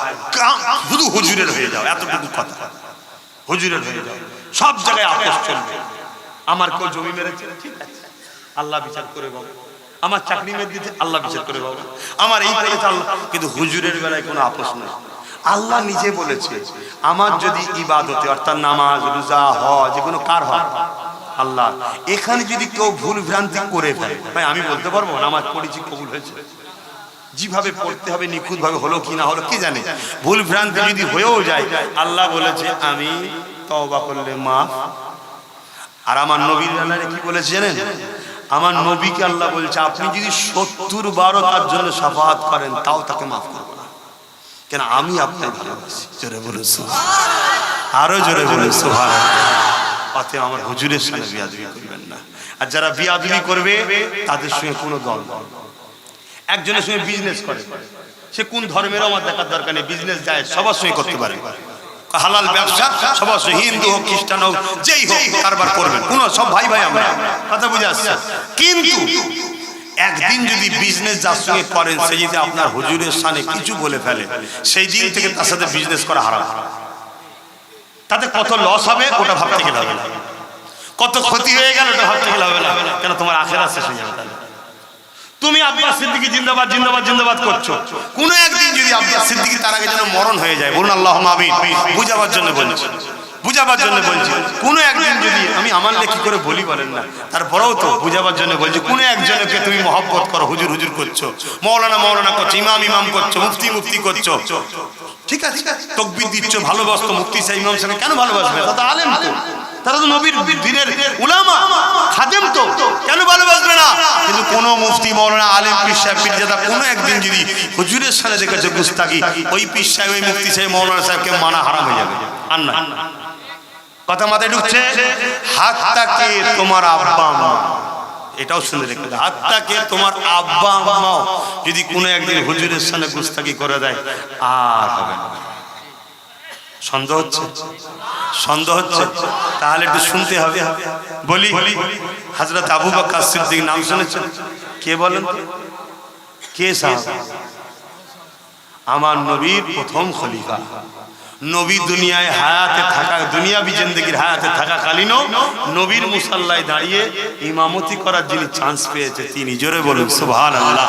Speaker 1: শুধু হুজুরের হয়ে যাও, এতটুকু কথা, হুজুরের হয়ে যাও। সব জায়গায় আপোষ চলবে। আমার কেউ জমি মেরেছে, ঠিক আছে, আল্লাহ বিচার করে বাবা। আমার চাকরি মেরে দিতে, আল্লাহ বিচার করে বাবা। আমার এই করেছে আল্লাহ, কিন্তু হুজুরের বেলায় কোনো আপোষ নেই। আল্লাহ নিজে বলেছে, আমার যদি ইবাদতে অর্থাৎ নামাজ, রোজা, হজ, যেগুলো কার হয়? আল্লাহ। এখানে যদি কেউ ভুল ভ্রান্তি করে ফেলে, ভাই আমি বলতে পারবো নামাজ পড়েছি, কবুল হয়েছে। যেভাবে পড়তে হবে নিখুঁত ভাবে হলো কি না হলো কে জানে। ভুল ভ্রান্তি যদি হয়েও যায়, আল্লাহ বলেছে আমি তওবা করলে মাফ। আর আমার নবীর আল্লাহরে কি বলেছে জানেন? আমার নবীকে আল্লাহ বলছে, আপনি যদি 70 বার তার জন্য শাফাআত করেন, তাও তাকে মাফ করব না, কেন আমি আপনাকে ভালোবাসি। জোরে বলুন সুবহানাল্লাহ, আরো জোরে বলুন সুবহানাল্লাহ। অতএব আমার হুজুরের সাথে বিয়াদবি করবেন না। আর যারা বিয়াদবি করবে তাদের সঙ্গে কোনো দল, একজনের সঙ্গে বিজনেস করে, সে কোন ধর্মের আমার দেখার দরকার নেই, বিজনেস যায় সবার সঙ্গে করতে পারে, হালাল ব্যবসা সবার সঙ্গে, হিন্দু হোক খ্রিস্টান হোক যেই হোক কারবার করবেন, কোন সব ভাই ভাই আমরা, কথা বুঝে আসছে। কিন্তু একদিন যদি বিজনেস যার সঙ্গে করেন, সে যদি আপনার হুজুরের সামনে কিছু বলে ফেলে, সেই দিন থেকে তার সাথে বিজনেস করা হারাম। তাতে কত লস হবে ওটা ভাবতে গেলে হবে না, কত ক্ষতি হয়ে গেল ওটা ভাবতে গেলে হবে না, কেন তোমার আখেরাত শেষ হয়ে যাবে। তুমি আব্বাস সিদ্দিকী জিন্দাবাদ জিন্দাবাদ জিন্দাবাদ করছো, কোন একদিন যদি আব্বাস সিদ্দিকী তার আগে যেন মরণ হয়ে যায়, বলুন আল্লাহুম্মা আমিন। বুঝাবার জন্য বলছি, বুঝাবার জন্য বলছি। কোন একদিন যদি, আমি আমার লেখি করে বলি বলেন না, তারপরেও তো বুঝাবার জন্য বলছি, কোন একজনকে তুমি মহব্বত করো, হুজুর হুজুর করছো, মৌলানা মৌলানা করছো, ইমাম ইমাম করছো, মুফতি মুফতি করছো, ঠিক আছে, তাকবীর দিচ্ছ, ভালোবাসতো মুফতি সাহেব ইমাম সাহেব, কেন ভালোবাসবে? তারা তো আলেম, তো তারা তো নবীর দিনের উলামা খাদেম, তো কেন ভালোবাসবে না? কিন্তু কোন মুফতি মৌলানা আলেম পীর সাহেব পীরজাদা কোন একদিন যদি হুজুরের সামনে দেখেছে গুস্তাখি, ওই পীর সাহেব ওই মুফতি সাহেব মৌলানা সাহেবকে মানা হারাম হয়ে যাবে। আর না, কথা মাথায় ঢুকছে? হাতটাকে তোমার আব্বা মা, এটাও শুনে রেখে দাও, হাত্তাকে তোমার আব্বা আম্মাও যদি কোনো একদিন হুজুরের সামনে গুস্তাকি করে দেয় আর হবে না। সন্দেহ হচ্ছে? সন্দেহ হচ্ছে? তাহলে একটু শুনতে হবে। বলি হযরত আবু বকর সিদ্দিক নাম শুনেছেন? কে বলেন? কে সাহাবা? আমার নবীর প্রথম খলিফা। নবী দুনিয়ায় হায়াতে থাকা, দুনিয়াবি জিন্দেগির হায়াতে থাকাকালীনও নবীর মুসাল্লায় দাঁড়িয়ে ইমামতি করার যিনি চান্স পেয়েছে তিনি, জোরে বলুন সুবহানাল্লাহ।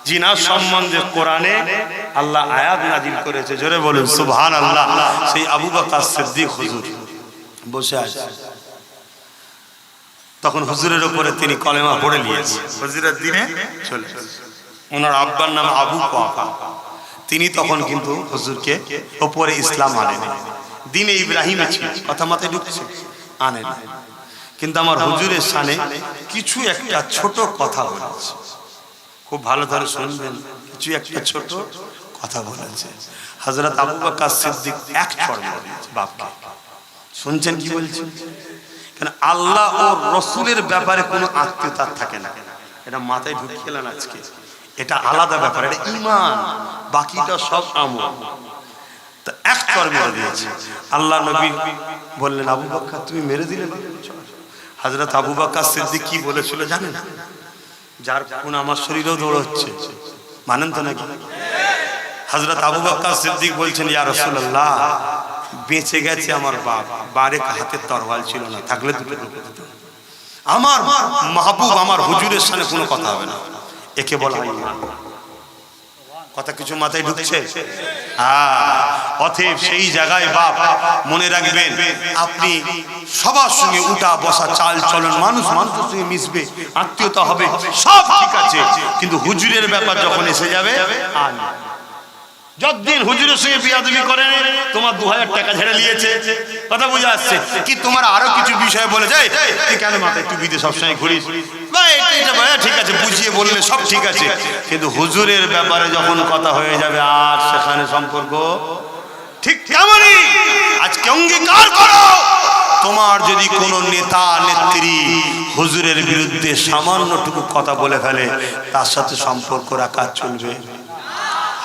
Speaker 1: জিনার সম্বন্ধে কোরআনে আল্লাহ আয়াত নাজিল করেছে, জোরে বলুন সুবহানাল্লাহ। সেই আবু বকর সিদ্দিক হুজুর বসে আছে, তখন হুজুরের উপরে তিনি কলেমা পড়ে নিয়েছে, হুজুরের দিনে চলে এসেছে। ওনার আব্বার নাম আবু কুয়াফা। তিনি তখন কিন্তু হুজুরকে উপরে ইসলাম আনেন, দিনে ইব্রাহিমে ছিল, কথা মাথায় ঢুকছে, আনেন। কিন্তু আমার হুজুরের শানে কিছু একটা ছোট কথা বলেছে, খুব ভালো ধরে শুনবেন, কিছু একটা ছোট কথা বলেছে। হযরত আবু বকর সিদ্দিক এক চড় মেরেছে বাপকে। শুনছেন কি বলছেন? কারণ আল্লাহ ও রসুলের ব্যাপারে কোনো আত্মীয়তা থাকে না, এটা মাথায় ঢুকিয়েলেন আজকে। এটা আলাদা ব্যাপার, এটা ঈমান, বাকিটা সব আমল। তো এক চড় মেরে দিয়েছে। আল্লাহ নবী বললেন, আবু বকর তুমি মেরে দিলে। হযরত আবু বকর সিদ্দিক কি বলেছিল জানেন? যার কোন আমার শরীরেও দৌড়চ্ছে, মানেন তো নাকি? হযরত আবু বকর সিদ্দিক বলছেন, ইয়া রাসূলুল্লাহ, বেঁচে গেছে আমার বাপ, বারেক হাতে তরোয়াল ছিল না, থাকলে দুটো ঢুকে দিত। আমার মাহবুব আমার হুজুরের সামনে কোনো কথা হবে না, একে বলা ঈমান। কথা কিছু মাথায় ঢুকছে? অতএব সেই জায়গায় বাপ মনে রাখবেন, আপনি সবার সঙ্গে উঠা বসা, চাল চলন, মানুষ মানুষের সঙ্গে মিশবে, আত্মীয়তা হবে, সব ঠিক আছে, কিন্তু হুজুরের ব্যাপার যখন এসে যাবে, যতদিন হুজুরের সঙ্গে বিয়াদবি করে, তোমার 2000 টাকা ঝেড়ে নিয়েছে, কথা বুঝে আসছে কি? তোমার আরো কিছু বিষয় বলে যায়, তুই কেন মাথায় একটু বিদে সবসময় ঘুরিস, ঠিক আছে, বুঝিয়ে বললে সব ঠিক আছে, কিন্তু হুজুরের ব্যাপারে যখন কথা হয়ে যাবে, আর সেখানে সম্পর্ক ঠিক তেমনই। আজকে অঙ্গীকার করো, তোমার যদি কোনো নেতা নেত্রী হুজুরের বিরুদ্ধে সামান্যটুকু কথা বলে ফেলে, তার সাথে সম্পর্ক রাখা চলবে,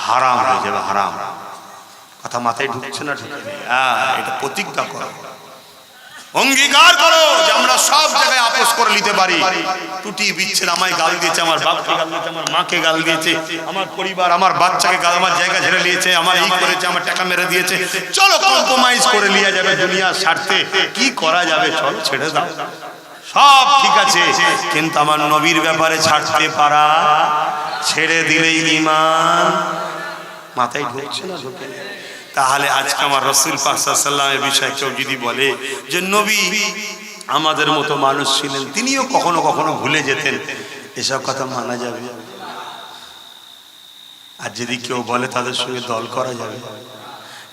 Speaker 1: হারাম হয়ে যাবে, হারাম। কথা মাথায় ঢুকছে না? ঢুকে নেই। এটা প্রতিজ্ঞা করো, অঙ্গীকার করো যে আমরা সব জায়গায় আপোষ করে নিতে পারি। টুটি বিচ্ছেদ, আমায় গাল দিয়েছে, আমার বাপকে গাল দিয়েছে, আমার মাকে গাল দিয়েছে, আমার পরিবার, আমার বাচ্চাকে গাল, আমার জায়গা ঝেড়ে নিয়েছে, আমার এই করেছে, আমার টাকা মেরে দিয়েছে, চলো কম্প্রোমাইজ করে নিয়ে যাবে দুনিয়ার স্বার্থে, কি করা যাবে, চলো ছেড়ে দাও, সব ঠিক আছে, কিন্তু আমার নবীর ব্যাপারে ছাড়তে পারা, ছেড়ে দিলেই ঈমান। মাথায় ঢুকছে না? ঢুকে। তাহলে আজকে আমার রাসূল পাক সাল্লাল্লাহু আলাইহি ওয়াসাল্লামের বিষয়ে কেউ যদি বলে যে নবী আমাদের মতো মানুষ ছিলেন, তিনিও কখনো কখনো ভুলে যেতেন, এসব কথা মানা যাবে? আর যদি কেউ বলে তাদের সঙ্গে দল করা যাবে?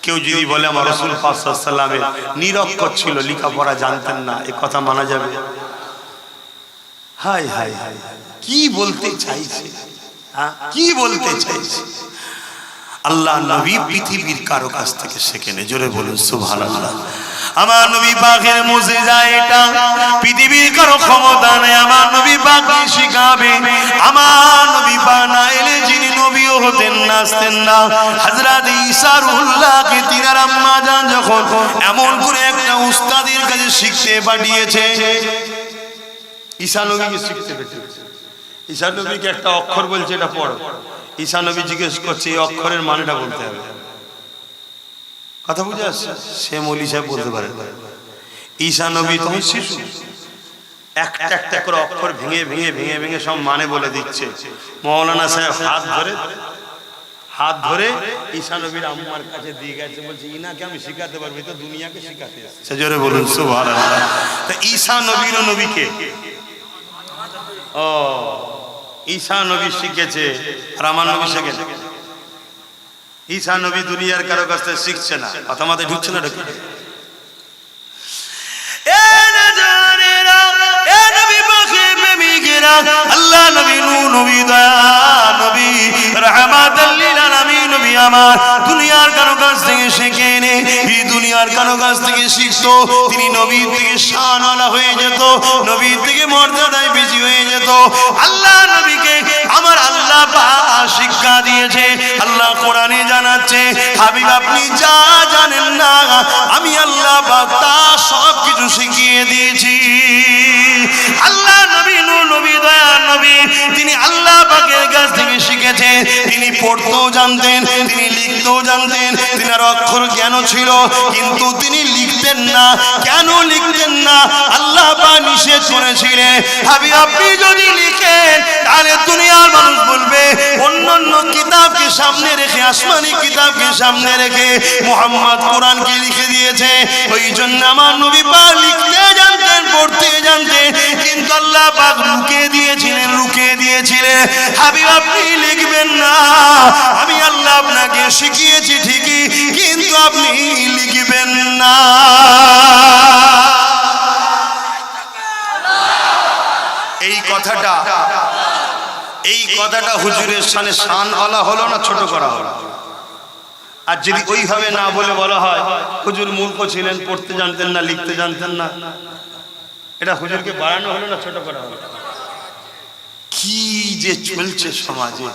Speaker 1: কেউ যদি বলে আমার রাসূল পাক সাল্লাল্লাহু আলাইহি ওয়াসাল্লামের নিরক্ষর ছিল, লেখাপড়া জানতেন না, এ কথা মানা যাবে? হায় হায় হায়, কি বলতে চাইছে, কি বলতে চাইছে? আল্লাহ নবী পৃথিবীর কারো কাছ থেকে শেখেনি, জোরে বলুন সুবহানাল্লাহ। আমার নবী পাকের মুজিজা এটা, পৃথিবীর কারো ক্ষমতা নেই আমার নবী পাককে শিখাবে। আমার নবী পাক না এলে যিনি নবীও হতেন না, আসতেন না। হযরত ঈসা রুহুল্লাহকে তিনার আম্মা জান যখন এমন করে একটা উস্তাদের কাছে শিখতে পাঠিয়েছে, ঈসা নবীকে শিখতে পাঠিয়েছে, ঈসা নবীকে একটা অক্ষর বলছে, এটা পড়ো। ঈসা নবী জিজ্ঞেস করছে এই অক্ষরের মানেটা বলতে হবে, কথা বুঝে আসছে? সে মৌলী সাহেব বলতে পারে। ঈসা নবী তখন শিশু, একটা একটা করে অক্ষর ভেঙে ভেঙে ভেঙে ভেঙে সব মানে বলে দিচ্ছে। মৌলানা সাহেব হাত ধরে ঈসা নবীর আম্মার কাছে দিয়ে গেছে, বলছে ইনাকে আমি শিখাতে পারবো, তো দুনিয়াকে শিখাতে আসছে, জোরে বলুন সুবহানাল্লাহ। তো ঈসা নবীর নবীকে, ও ঈসা নবী শিখেছে আর আমার নবী শিখেছে। ঈসা নবী দুনিয়ার কারো কাছ থেকে শিখছে না, কথা মাথায় ঢুকছে না? ঢুকে। আল্লাহ নবী, নূর নবী, দয়া নবী, রাহমাতাল লিল আলামিন নবী আমার দুনিয়ার কারো কাছ থেকে শিখে এনে এই দুনিয়ার কারো কাছ থেকে শিখতো, তিনি নবীর থেকে শানওয়ালা হয়ে যেত, নবীর থেকে মর্যাদায় বেশি হয়ে যেত। আল্লাহ নবীকে আমার আল্লাহ পাক শিক্ষা দিয়েছে। আল্লাহ কোরআনে জানাচ্ছে, হাবিব আপনি যা জানেন না আমি আল্লাহ পাক তা সব কিছু শিখিয়ে দিয়েছি। আল্লাহ নবী নবী দয়ার নবী, তিনি আল্লাহ পাকের কাছ থেকে শিখেছেন। তিনি পড়তেও জানতেন, তিনি লিখতেও জানতেন, তিনার অক্ষর জ্ঞান ছিল, কিন্তু তিনি লিখতেন না। কেন লিখতেন না? আল্লাহ পাক নিষেধ করেছিলেন, হাবিব আপনি যদি লিখেন তাহলে দুনিয়ার মানুষ বলবে অন্যান্য কিতাবকে সামনে রেখে, আসমানি কিতাবকে সামনে রেখে মুহাম্মদ কোরআনকে লিখে দিয়েছে। ওই জন্য আমার নবী পাক লিখতে জানতেন, পড়তে জানতেন, কিন্তু আল্লাহ পাক রুকে দিয়েছিলেন। হাবিব আপনি লিখবেন না, আমি আল্লাহ আপনাকে শিখিয়েছি ঠিকই, কিন্তু আপনি লিখবেন না। এই কথাটা হুজুরের শানে শানওয়ালা হলো না ছোট করা হলো? আর যদি ওইভাবে না বলে বলা হয় হুজুর মূর্খ ছিলেন, পড়তে জানতেন না, লিখতে জানতেন না, এটা হুজুরকে বাড়ানো হলো না ছোট করা হলো? কি যে চলছে সমাজে,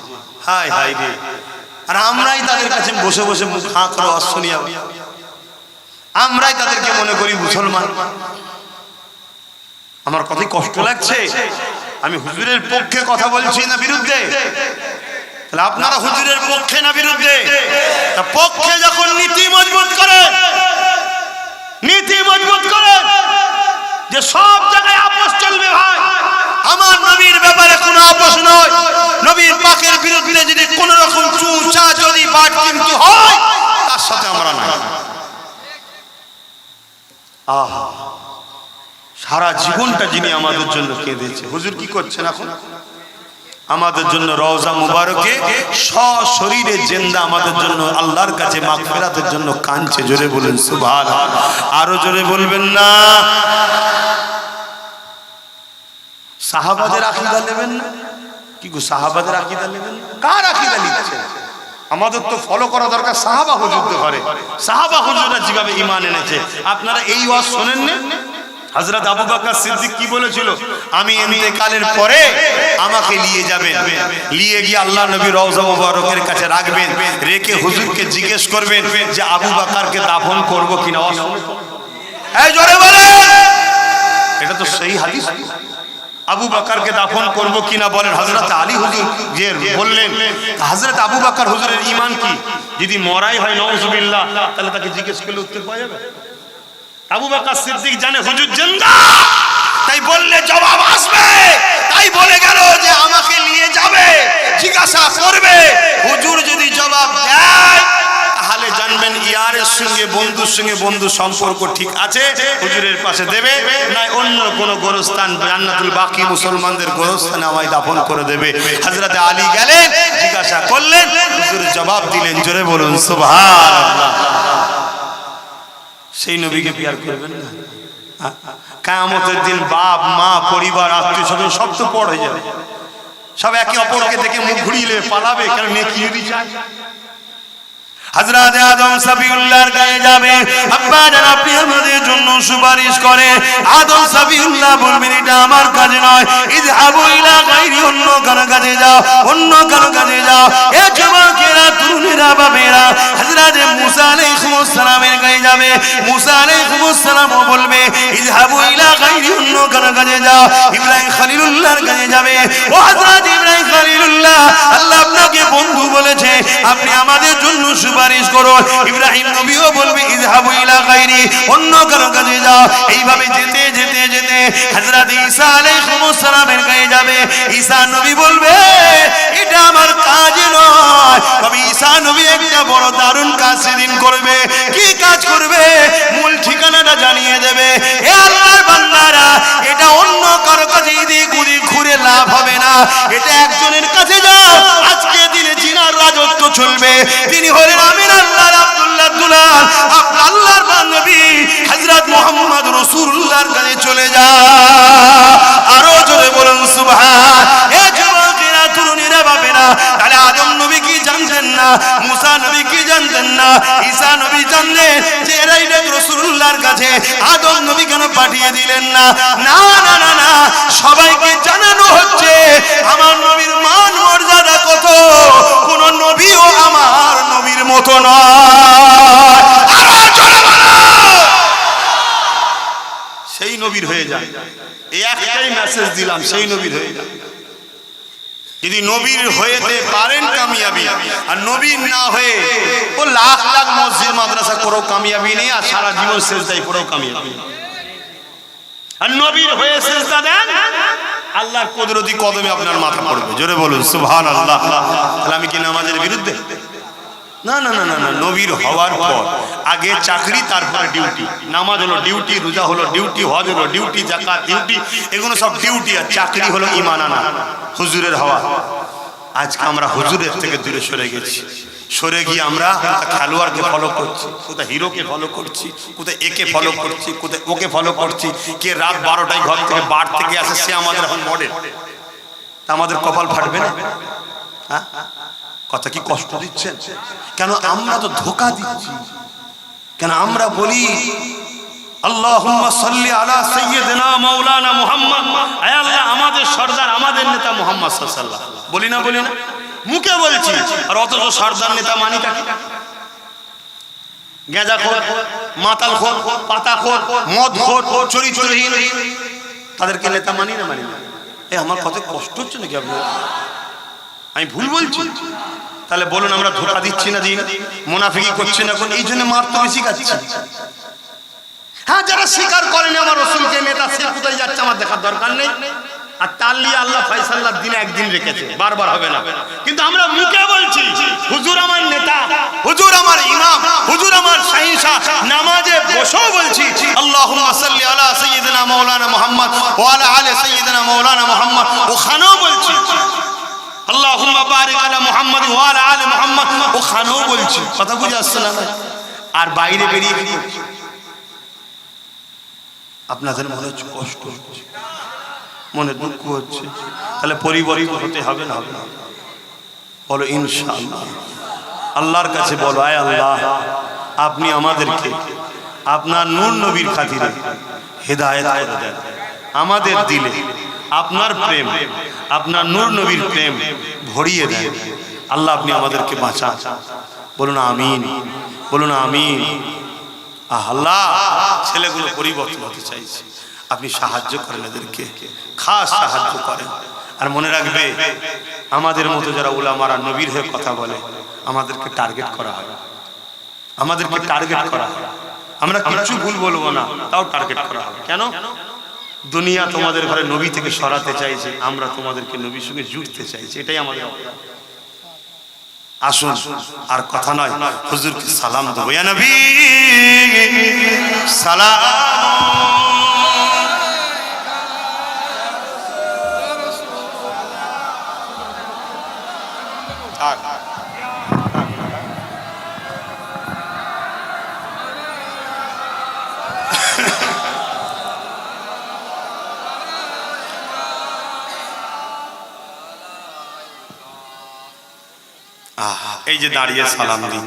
Speaker 1: হায় হায় রে! আর আমরাই তাদের কাছে বসে বসে মুখ হাঁ করে অশুনিয়া, আমরাই তাদেরকে মনে করি মুসলমান। আমার কথাই কষ্ট লাগছে। আমি হুজুরের পক্ষে কথা বলছি না বিরুদ্ধে? তাহলে আপনারা হুজুরের পক্ষে না বিরুদ্ধে? তা পক্ষে যখন নীতি মজবুত করেন, নীতি মজবুত করেন যে সব জায়গায় আপোষ চলবে, ভাই আমার নবীর ব্যাপারে কোনো আপোষ নয়। নবীর পাকের বিরুদ্ধে যদি কোন রকম চুচা যদি বাট কিন্তু হয়, তার সাথে আমরা না। আহা, সারা জীবনটা যিনি আমাদের জন্য কেঁদেছে, হুজুর কি করছেন এখন? আমাদের জন্য রওজা মুবারকে সশরীরে জিন্দা আমাদের জন্য আল্লাহর কাছে মাগফিরাতের জন্য কাঁদছে। জোরে বলেন সুবহানাল্লাহ। আরো জোরে বলবেন না? সাহাবাদের আকীদা নেবেন না? কি গো, সাহাবাদের আকীদা নেবেন না? কার আকীদা নিচ্ছেন? আমাদের তো ফলো করা দরকার সাহাবা হুজুরদের ঘরে। সাহাবা হুজুররা যেভাবে ঈমান এনেছে, আপনারা এই ওয়াজ শোনেন না? হযরত আবু বকর সিদ্দিক কি বলেছিল? আমি ইন্তেকালের পরে আমাকে নিয়ে যাবেন, নিয়ে গিয়ে আল্লাহ নবী রওজা মুবারকের কাছে রাখবেন, রেখে হুজুরকে জিজ্ঞেস করবেন যে আবু বকরকে দাফন করব কিনা। এই জোরে বলেন, এটা তো সেই হাদিস। আবু বকরকে দাফন করব কিনা বলেন। হযরত আলী হুজুর যে বললেন, হযরত আবু বকর হুজুরের ঈমান কি? যদি মরাই হয় নাউজুবিল্লাহ, তাহলে তাকে জিজ্ঞেস করলে উত্তর পাওয়া যাবে? আবু বকর সিদ্দিক জানে হুজুর জিন্দা, তাই বললে জবাব আসবে, তাই বলে গেল যে আমাকে নিয়ে যাবে, জিজ্ঞাসা করবে। হুজুর যদি জবাব দেয় তাহলে জানবেন ইয়ারের সঙ্গে বন্ধুর সঙ্গে বন্ধু সম্পর্ক ঠিক আছে, হুজুরের পাশে দেবে, নাই অন্য কোন গোরস্থান জান্নাতুল বাকি মুসলমানদের গোরস্থানে আমায় দাফন করে দেবে। হযরত আলী গেলেন, জিজ্ঞাসা করলেন, হুজুর জবাব দিলেন। জোরে বলুন সুবহানাল্লাহ। সেই নবীকে প্যার করবেন না? কিয়ামতের দিন বাপ মা পরিবার আত্মীয় স্বজন সব তো পর হয়ে যাবে, সব একে অপরকে দেখে মুখ ঘুরিয়ে নেবে, পালাবে। কেন? নেকি যদি চায়। হযরত আদম সাফিউল্লাহর কাছে যাবে, আব্বা জান আপনি আমাদের জন্য সুপারিশ করে। আদম সাফিউল্লাহ বলবেন এটা আমার কাজ নয়, ইযহাবু ইলা গায়রি, অন্য কারো কাছে যাও, অন্য কারো কাছে যাও। এ যুবকেরা, তরুণেরা, বাবেরা হযরত মুসা আলাইহিস সালামের কাছে যাবে। মুসা আলাইহিস সালামও বলবে ইযহাবু ইলা গায়রি, অন্য কারো কাছে যাও। ইব্রাহিম খলিলুল্লাহর কাছে যাবে, ও হযরত ইব্রাহিম খলিলুল্লাহ, আল্লাহ আপনাকে বন্ধু বলেছে, আপনি আমাদের জন্য সুপারিশ করুন। ইব্রাহিম নবীও বলবে ইযহাবু ইলা গায়রি, অন্য কারো কাছে যাও। এইভাবে যেতে যেতে যেতে হযরত ঈসা আলাইহিস সালামের কাছে যাবে। ঈসা নবী বলবে এটা আমার কাজ নয়, তবে ঈসা নবী একটা বড় দারুণ কাজ সেদিন করবে। কি কাজ করবে? মূল ঠিকানাটা জানিয়ে দেবে। হে আল্লাহর বান্দারা, এটা অন্য কারো কাছে এদিক ওদিক ঘুরে লাভ হবে না, এটা একজনের কাছে যাও। আজকে দিনে জিনার রাজত্ব চলবে, তিনি হলেন আমির আল্লাহর আব্দুল্লাহ দুলাল, আল্লাহর নবী হযরত মুহাম্মদ রাসূলুল্লাহর কাছে চলে যা। আরো জোরে বলুন সুবহান। এ যুবকেরা, তরুণীরা, বাবেরা, তাহলে আদম নবী কি জানতেন না? মুসা নবী কি জানতেন না, ঈসা নবী জানলেন যে এরাই রাসূলুল্লাহর কাছে। আদম নবী কেন পাঠিয়ে দিলেন না? না না না না, সবাইকে জানানো হচ্ছে আমার নবীর মান মর্যাদা কত, কোন নবীও আমার নবীর মতো নয়। আরো জোরে বলো, সেই নবীর হয়ে যায়। এই একটাই মেসেজ দিলাম, সেই নবীর হয়ে যায়। যদি নবীর হয়েতে পারেন কামিয়াবি, আর নবীর না হয়ে ও লাখ লাখ মসজিদ মাদ্রাসা করেও কামিয়াবি নেই, আর সারা জীবন সেজদায় পড়েও কামিয়াবি। আর নবীর হয়ে সেজদা দেন, আল্লাহর কুদরতি কদমে আপনার মাথা পড়বে। জোরে বলুন সুবহানাল্লাহ। তাহলে আমি কি নামাজের বিরুদ্ধে? না না না না না, নবীর হওয়ার পর আগে চাকরি, তারপরে ডিউটি। নামাজ হলো ডিউটি, রোজা হলো ডিউটি, হজ হলো ডিউটি, যাকাত ডিউটি, এগুলো সব ডিউটি। আর চাকরি হলো ঈমান আনা, হুজুরের হওয়া। আজকে আমরা হুজুরের থেকে দূরে সরে গেছি। সরে গিয়ে আমরা খেলোয়াড়কে ফলো করছি, কোথায় হিরোকে ফলো করছি, কোথায় একে ফলো করছি, কোথায় ওকে ফলো করছি। কে রাত 12টায় ঘর থেকে বার থেকে আসে, সে আমাদের এখন মডেল। আমাদের কপাল ফাটবে না? হ্যাঁ, কথা কি কষ্ট দিচ্ছেন? কেন আমরা তো ধোঁকা দিচ্ছি। কেন আমরা বলি আল্লাহুম্মা সাল্লি আলা সাইয়্যিদিনা মাওলানা মুহাম্মদ, আয় আল্লাহ আমাদের সরদার, আমাদের নেতা মুহাম্মদ সাল্লাল্লাহু আলাইহি ওয়াসাল্লাম। বলি না বলি না, মুখে বলছি, আর অথচ সরদার নেতা মানি কাকে? গাঁজাখোর, মাতালখোর, পাতাখোর, মদখোর, চরিত্রহীন, তাদেরকে নেতা মানি না মানি না? এই আমার কত কষ্ট হচ্ছে নাকি আপনার? আমি ভুল বলছি? তাহলে বলুন আমরা ধোঁকা দিচ্ছি না, দিন মুনাফিকি করছি না? এই জন্য মার তো বেশি খাচ্ছি। হ্যাঁ, যারা স্বীকার করেন আমার রাসূলকে নেতা, সে কোথায় যাচ্ছে আমার দেখার দরকার নেই। আর তার লিয়ে আল্লাহ ফয়সালার দিনে একদিন রেখেছে, বারবার হবে না। কিন্তু আমরা মুখে বলছি হুজুর আমার নেতা, হুজুর আমার ইমাম, হুজুর আমার শাহিনশাহ। নামাজে বসেও বলছি আল্লাহুম্মা সাল্লি আলা সাইয়্যিদিনা মাওলানা মুহাম্মদ ওয়া আলা আলি সাইয়্যিদিনা মাওলানা মুহাম্মদ। ওখানেও বলছি আল্লাহুম্মা বারিক আলা মুহাম্মদ ওয়া আলা আলি মুহাম্মদ। ওখানেও বলছি। কথা বুঝে আসছে না? আর বাইরে বেরিয়ে কি করছি? আপনাদের মনে হচ্ছে কষ্ট হচ্ছে, মনে দুঃখ হচ্ছে, তাহলে পরিবর্তন হতে হবে না? হবে না? বলো ইনশাআল্লাহ। আল্লাহর কাছে বলো, আয় আল্লাহ আপনি আমাদেরকে আপনার নূর নবীর খাতিরে হেদায়েত করে দেন। আমাদের দিলে আপনার প্রেম, আপনার নূর নবীর প্রেম ভরিয়ে দেন। আল্লাহ আপনি আমাদেরকে বাঁচান। বলুন আমিন, বলুন আমিন। আল্লাহ ছেলেগুলো পরিবর্তন হতে চাইছে, আপনি সাহায্য করেন, এদেরকে খাস সাহায্য করেন। আর মনে রাখবে, আমাদের মতো যারা উলামারা নবীর হয়ে কথা বলে, আমাদেরকে টার্গেট করা হয়, আমাদেরকে টার্গেট করা হয়। আমরা কিছু ভুল বলবো না, তাও টার্গেট করা হবে। কেন? দুনিয়া তোমাদের ঘরে নবী থেকে সরাতে চাইছে, আমরা তোমাদেরকে নবীর সঙ্গে জুড়তে চাইছি। এটাই আমাদের। আসুন, আর কথা নয়, হুজুরকে সালাম দেবো। ইয়া নবী সালাম। এই যে দাঁড়িয়ে সালাম দিই,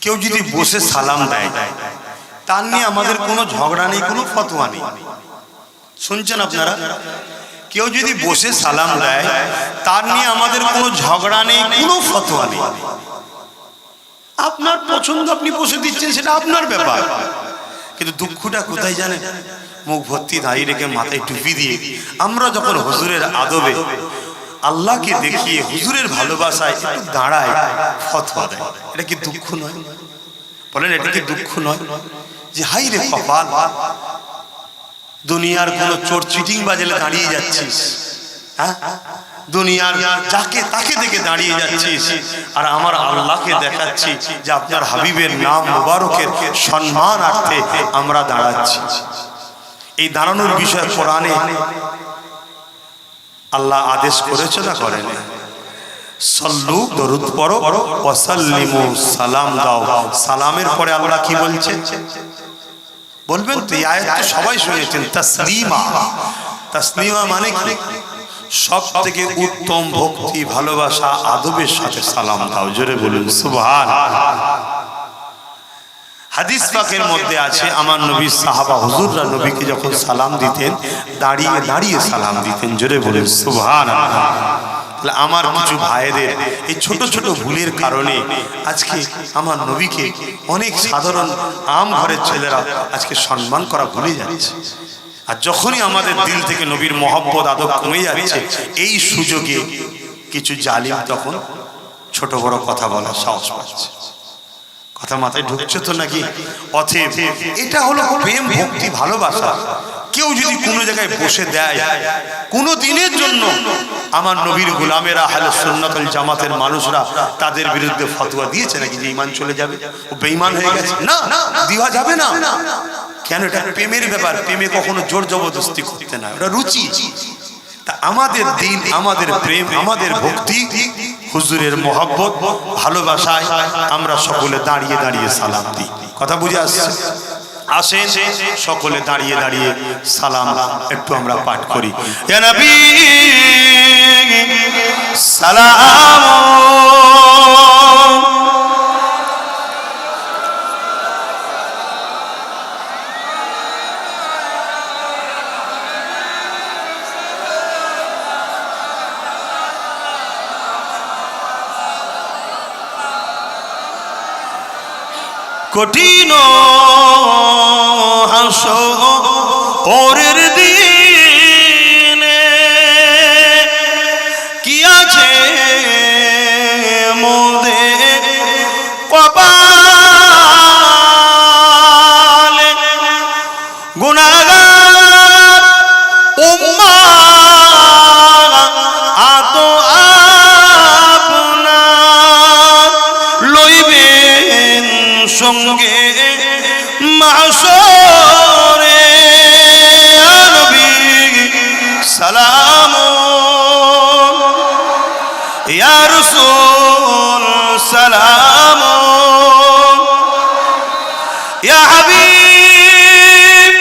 Speaker 1: কেউ যদি বসে সালাম দেয়, তার নিয়ে আমাদের কোনো ঝগড়া নেই, কোনো ফতোয়া নেই। শুনছেন আপনারা? কেউ যদি বসে সালাম দেয়, তার নিয়ে আমাদের কোনো ঝগড়া নেই, কোনো ফতোয়া নেই। আপনার পছন্দ, আপনি বসে দিচ্ছেন, সেটা আপনার ব্যাপার। কিন্তু দুঃখটা কোথায় জানেন? মুখ ভর্তি দাঁড়িয়ে রেখে মাথায় টুপি দিয়ে আমরা যখন হুজুরের আদবে আল্লাহকে দেখিয়ে হুজুরের ভালোবাসায় একটু দাঁড়ায়, ফতোয়া দেয়। এটা কি দুঃখ নয়? বলেন, এটা কি দুঃখ নয়? যে হাই রে কপাল, দুনিয়ার কোন চোর চিটিং বাজলে দাঁড়িয়ে যাচ্ছিস, হ্যাঁ, দুনিয়ার যাকে তাকে দেখে দাঁড়িয়ে যাচ্ছিস, আর আমার আল্লাহকে দেখাচ্ছি যে আপনার হাবিবের নাম মুবারকের সম্মানার্থে আমরা দাঁড়াচ্ছি। এই দাঁড়ানোর বিষয়ে কোরআনে আল্লাহ আদেশ করেছে না করেন? সল্লু, দরুদ পড়ো, ওয়াসাল্লিমু, সালাম দাও। সালামের পরে আল্লাহ কি বলছে বলবেন তো? এই আয়াত সবাই শুনেছেন, তাসলিমা। তাসলিমা মানে কি? সব থেকে উত্তম ভক্তি ভালোবাসা আদবের সাথে সালাম দাও, জোরে বলুন সুবহানাল্লাহ। হাদিস পাকের মধ্যে আছে আমার নবীর সাহাবা হুজুররা নবীকে যখন সালাম দিতেন দাঁড়িয়ে দাঁড়িয়ে সালাম দিতেন, জোরে বলুন সুবহানাল্লাহ। আমার কিছু ভাইদের এই ছোট ছোট ভুলের কারণে আজকে আমার নবীকে অনেক সাধারণ আম ঘরের ছেলেরা আজকে সম্মান করা ভুলে যাচ্ছে। আর যখনই আমাদের দিল থেকে নবীর মহব্বত আদব কমে যাচ্ছে, এই সুযোগে কিছু জালিম তখন ছোট বড় কথা বলার সাহস পাচ্ছে। কথা মাথায় ঢুকছে তো নাকি? অতএব এটা হলো প্রেম ভক্তি ভালোবাসা। কেউ যদি কোনো জায়গায় বসে দেয় কোনো দিনের জন্য, আমার নবীর গোলামেরা আহলে সুন্নাত ওয়াল জামাতের মানুষরা তাদের বিরুদ্ধে ফতোয়া দিয়েছে নাকি যে ঈমান চলে যাবে, ও বেঈমান হয়ে গেছে? না, দেওয়া যাবে না। কেন? এটা প্রেমের ব্যাপার। প্রেমে কখনো জোর জবরদস্তি করতে না, এটা রুচি। তা আমাদের দিন, আমাদের প্রেম, আমাদের ভক্তি, হুজুরের মহব্বত ভালোবাসায় আমরা সকলে দাঁড়িয়ে দাঁড়িয়ে সালাম দিই। কথা বুঝে আসছে? আসেন সকলে দাঁড়িয়ে দাঁড়িয়ে সালাম একটু আমরা পাঠ করি। ইয়া নবী সালাম কঠিন হাসরের দিনে কি আছে মোদের কপালে, গুনাহগার উম্মাহ আতো আপনার লইবেন সঙ্গে মাহশরে। নবী সালাম ইয়া রাসূল সালাম ইয়া হাবিব।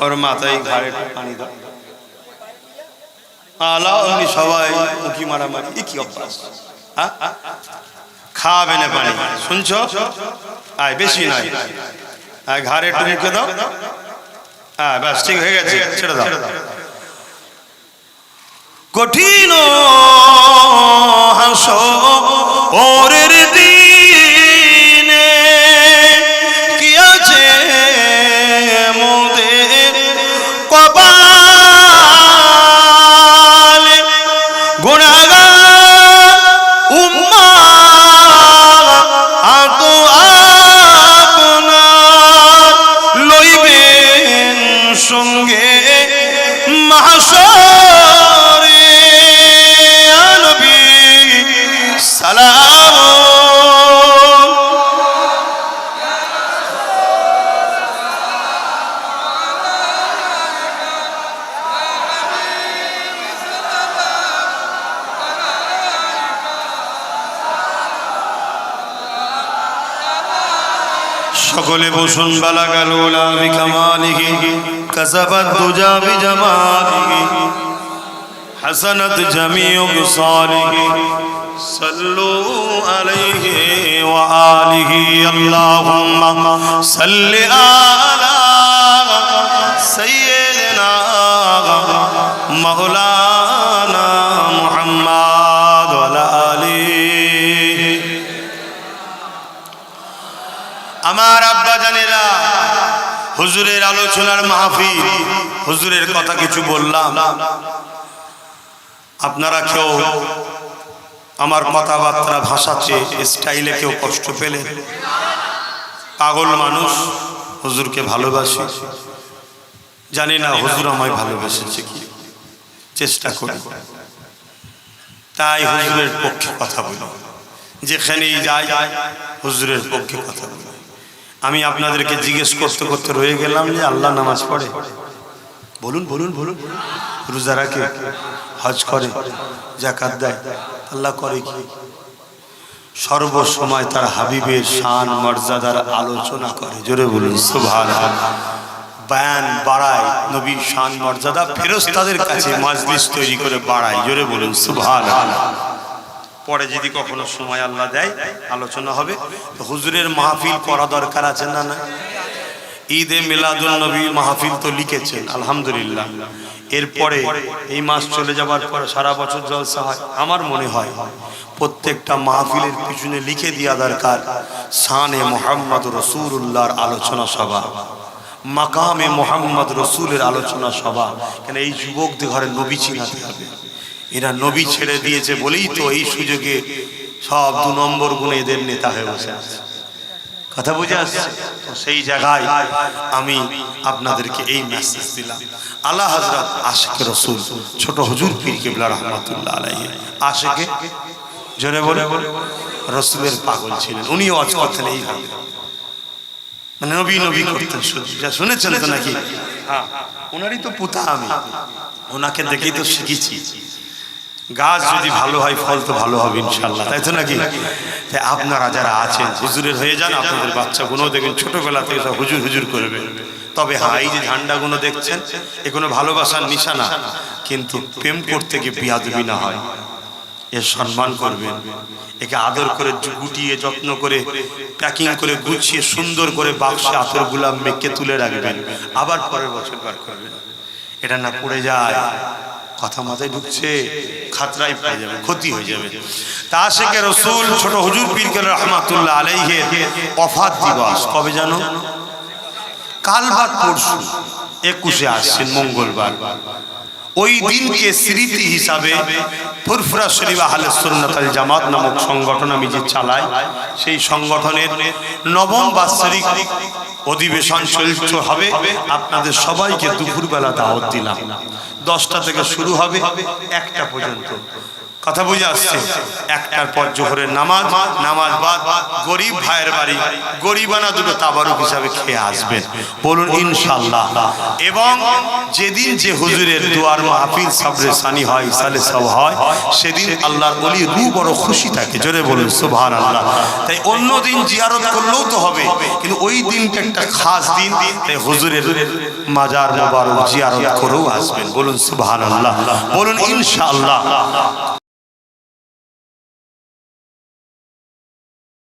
Speaker 1: ওর মাথায় ঘাড়ে পানি দাও। আল্লাহ সবাই মুখি মারামারি, কি অভ্যাস? খাবে না পানি, শুনছো? আয় বেশি নাই, আয় ঘাড়ে একটু মুখে দাও। হ্যাঁ ব্যাস ঠিক হয়ে গেছে, ছেড়ে দাও। কঠিন হাসরের দিনে কি আছে মোদের কপালে, গুনাহগার উম্মাহ আতো আপনার লইবেন সঙ্গে মাহশরে। নবী সালাম সকলে বসুন। বালাগাল উলা বিকামালিহি কাসাবাত দুজা বিজামালিহি হাসানাত জামিউ সালিহি সাল্লু আলাইহি ওয়া আলিহি। আল্লাহুম্মা সাল্লি আলা সাইয়্যিদিনা মাওলানা মুহাম্মদ ওয়া আলা আলিহি। আমার আব্বা জানেরা, হুজুরের আলোচনার মাহফিল, হুজুরের কথা কিছু বললাম, আপনারা কেউ আমার কথাবার্তা ভাষাতে স্টাইলে কেউ কষ্ট পেলে? পাগল মানুষ, হুজুরকে ভালোবাসি, জানি না হুজুর আমায় ভালোবেসেছে কি, চেষ্টা করি তাই হুজুরের পক্ষে কথা বলি, যেখানেই যাই হুজুরের পক্ষে কথা বলি। আমি আপনাদেরকে জিজ্ঞেস করতে করতে রয়ে গেলাম যে আল্লাহ নামাজ পড়ে? বলুন বলুন বলুন। রোজা রাখে, হজ করে, যাকাত দেয়, আল্লাহ করে কি? সর্বসময় তার হাবিবের শান মর্যাদার আলোচনা করে। জোরে বলুন সুবহানাল্লাহ। বয়ান বাড়ায়, নবীর শান মর্যাদা ফেরেশতাদের কাছে মাজলিস তৈরি করে বাড়ায়। জোরে বলুন সুবহানাল্লাহ। পরে যদি কখনো সময় আল্লাহ দেয় আলোচনা হবে। তো হুজুরের মাহফিল করা দরকার আছে না? না, ঈদে মিলাদুন নবী মাহফিল তো লিখেছেন আলহামদুলিল্লাহ। এরপরে এই মাস চলে যাবার পর সারা বছর জলসা হয়। আমার মনে হয় প্রত্যেকটা মাহফিলের পিছনে লিখে দেওয়া দরকার শানে মোহাম্মদ রসুল্লাহর আলোচনা সভা, মাকামে মোহাম্মদ রসুলের আলোচনা সভা। কেন এই যুবকদের ঘরে নবী চিনাতে হবে। এরা নবী ছেড়ে দিয়েছে বলেই তো এই সুযোগে সব 2 নম্বর গুণে এদের নেতা হয়ে বসে আছে। কথা বুঝে আসছে? তো সেই জায়গায় আমি আপনাদেরকে এই মেসেজ দিলাম। আলা হযরত আশিকে রসুল ছোট হুজুর পীর কিবলা রহমাতুল্লাহ আলাইহি আশিকে জোরে বলে রসুলের পাগল ছিলেন। উনিও ওয়াজ করতেন এইভাবে, মানে নবী নবী করতেন। শুনেছেন তো নাকি? হ্যাঁ, ওনারই তো পুতা আমি, ওনাকে দেখেই তো শিখেছি। গাছ যদি ভালো হয় ফল তো ভালো হবে ইনশাআল্লাহ, তাই তো নাকি? তাই আপনারা যারা আছেন হুজুরের হয়ে যান, আপনাদের বাচ্চাগুলো দেখবেন ছোটবেলা থেকে সব হুজুর হুজুর করবে। তবে হ্যাঁ, এই যে ঝান্ডাগুলো দেখছেন এ কোনো ভালোবাসার নিশানা, কিন্তু প্রেম করতে গিয়ে বিয়াদবি না হয়, এর সম্মান করবেন, একে আদর করে গুটিয়ে যত্ন করে প্যাকিং করে গুছিয়ে সুন্দর করে বাক্সে আতর গোলাপ মেখে তুলে রাখবেন। আবার পরের বছর বার করবেন। এটা না পড়ে যায়, কথা মাথায় ঢুকছে, খাতরায় পড়ে যাবে, ক্ষতি হয়ে যাবে। তা আশিকে রসুল ছোট হুজুর পীর কিবলা রহমাতুল্লাহ আলাইহি ওফাত দিবস কবে জানো? কাল বাদ পরশু 21 আশ্বিন মঙ্গলবার। ওই দিনকে স্মৃতি হিসাবে ফুরফুরা শরীফ আহলে সুন্নাত ওয়াল জামাত নামক সংগঠন আমি যে চালাই, সেই সংগঠনের 9ম বাৎসরিক অধিবেশন চলতে হবে। আপনাদের সবাইকে দুপুরবেলা দাওয়াত দিলাম। 10টা থেকে শুরু হবে 1টা পর্যন্ত। কথা বুঝে আসছে? 1টার পর জোহরের নামাজ, নামাজ বাদ গরিব ভাইয়ের বাড়ি গরিবানা দুটো তাবারুক হিসাবে খেয়ে আসবেন। বলুন ইনশাআল্লাহ। এবং যেদিন যে হুজুরের দুয়ার মাহফিল সাবরে সানি হয়, সালে সব হয়, সেদিন আল্লাহর ওলি রূহ বড় খুশি থাকে। জোরে বলুন সুবহানাল্লাহ। তাই অন্য দিন জিয়ারত করলেও তো হবে, কিন্তু ওই দিনটা একটা খাস দিন। তাই হুজুরের মাজার মোবারক জিয়ারত করেও আসবেন। বলুন সুবহানাল্লাহ, বলুন ইনশাআল্লাহ।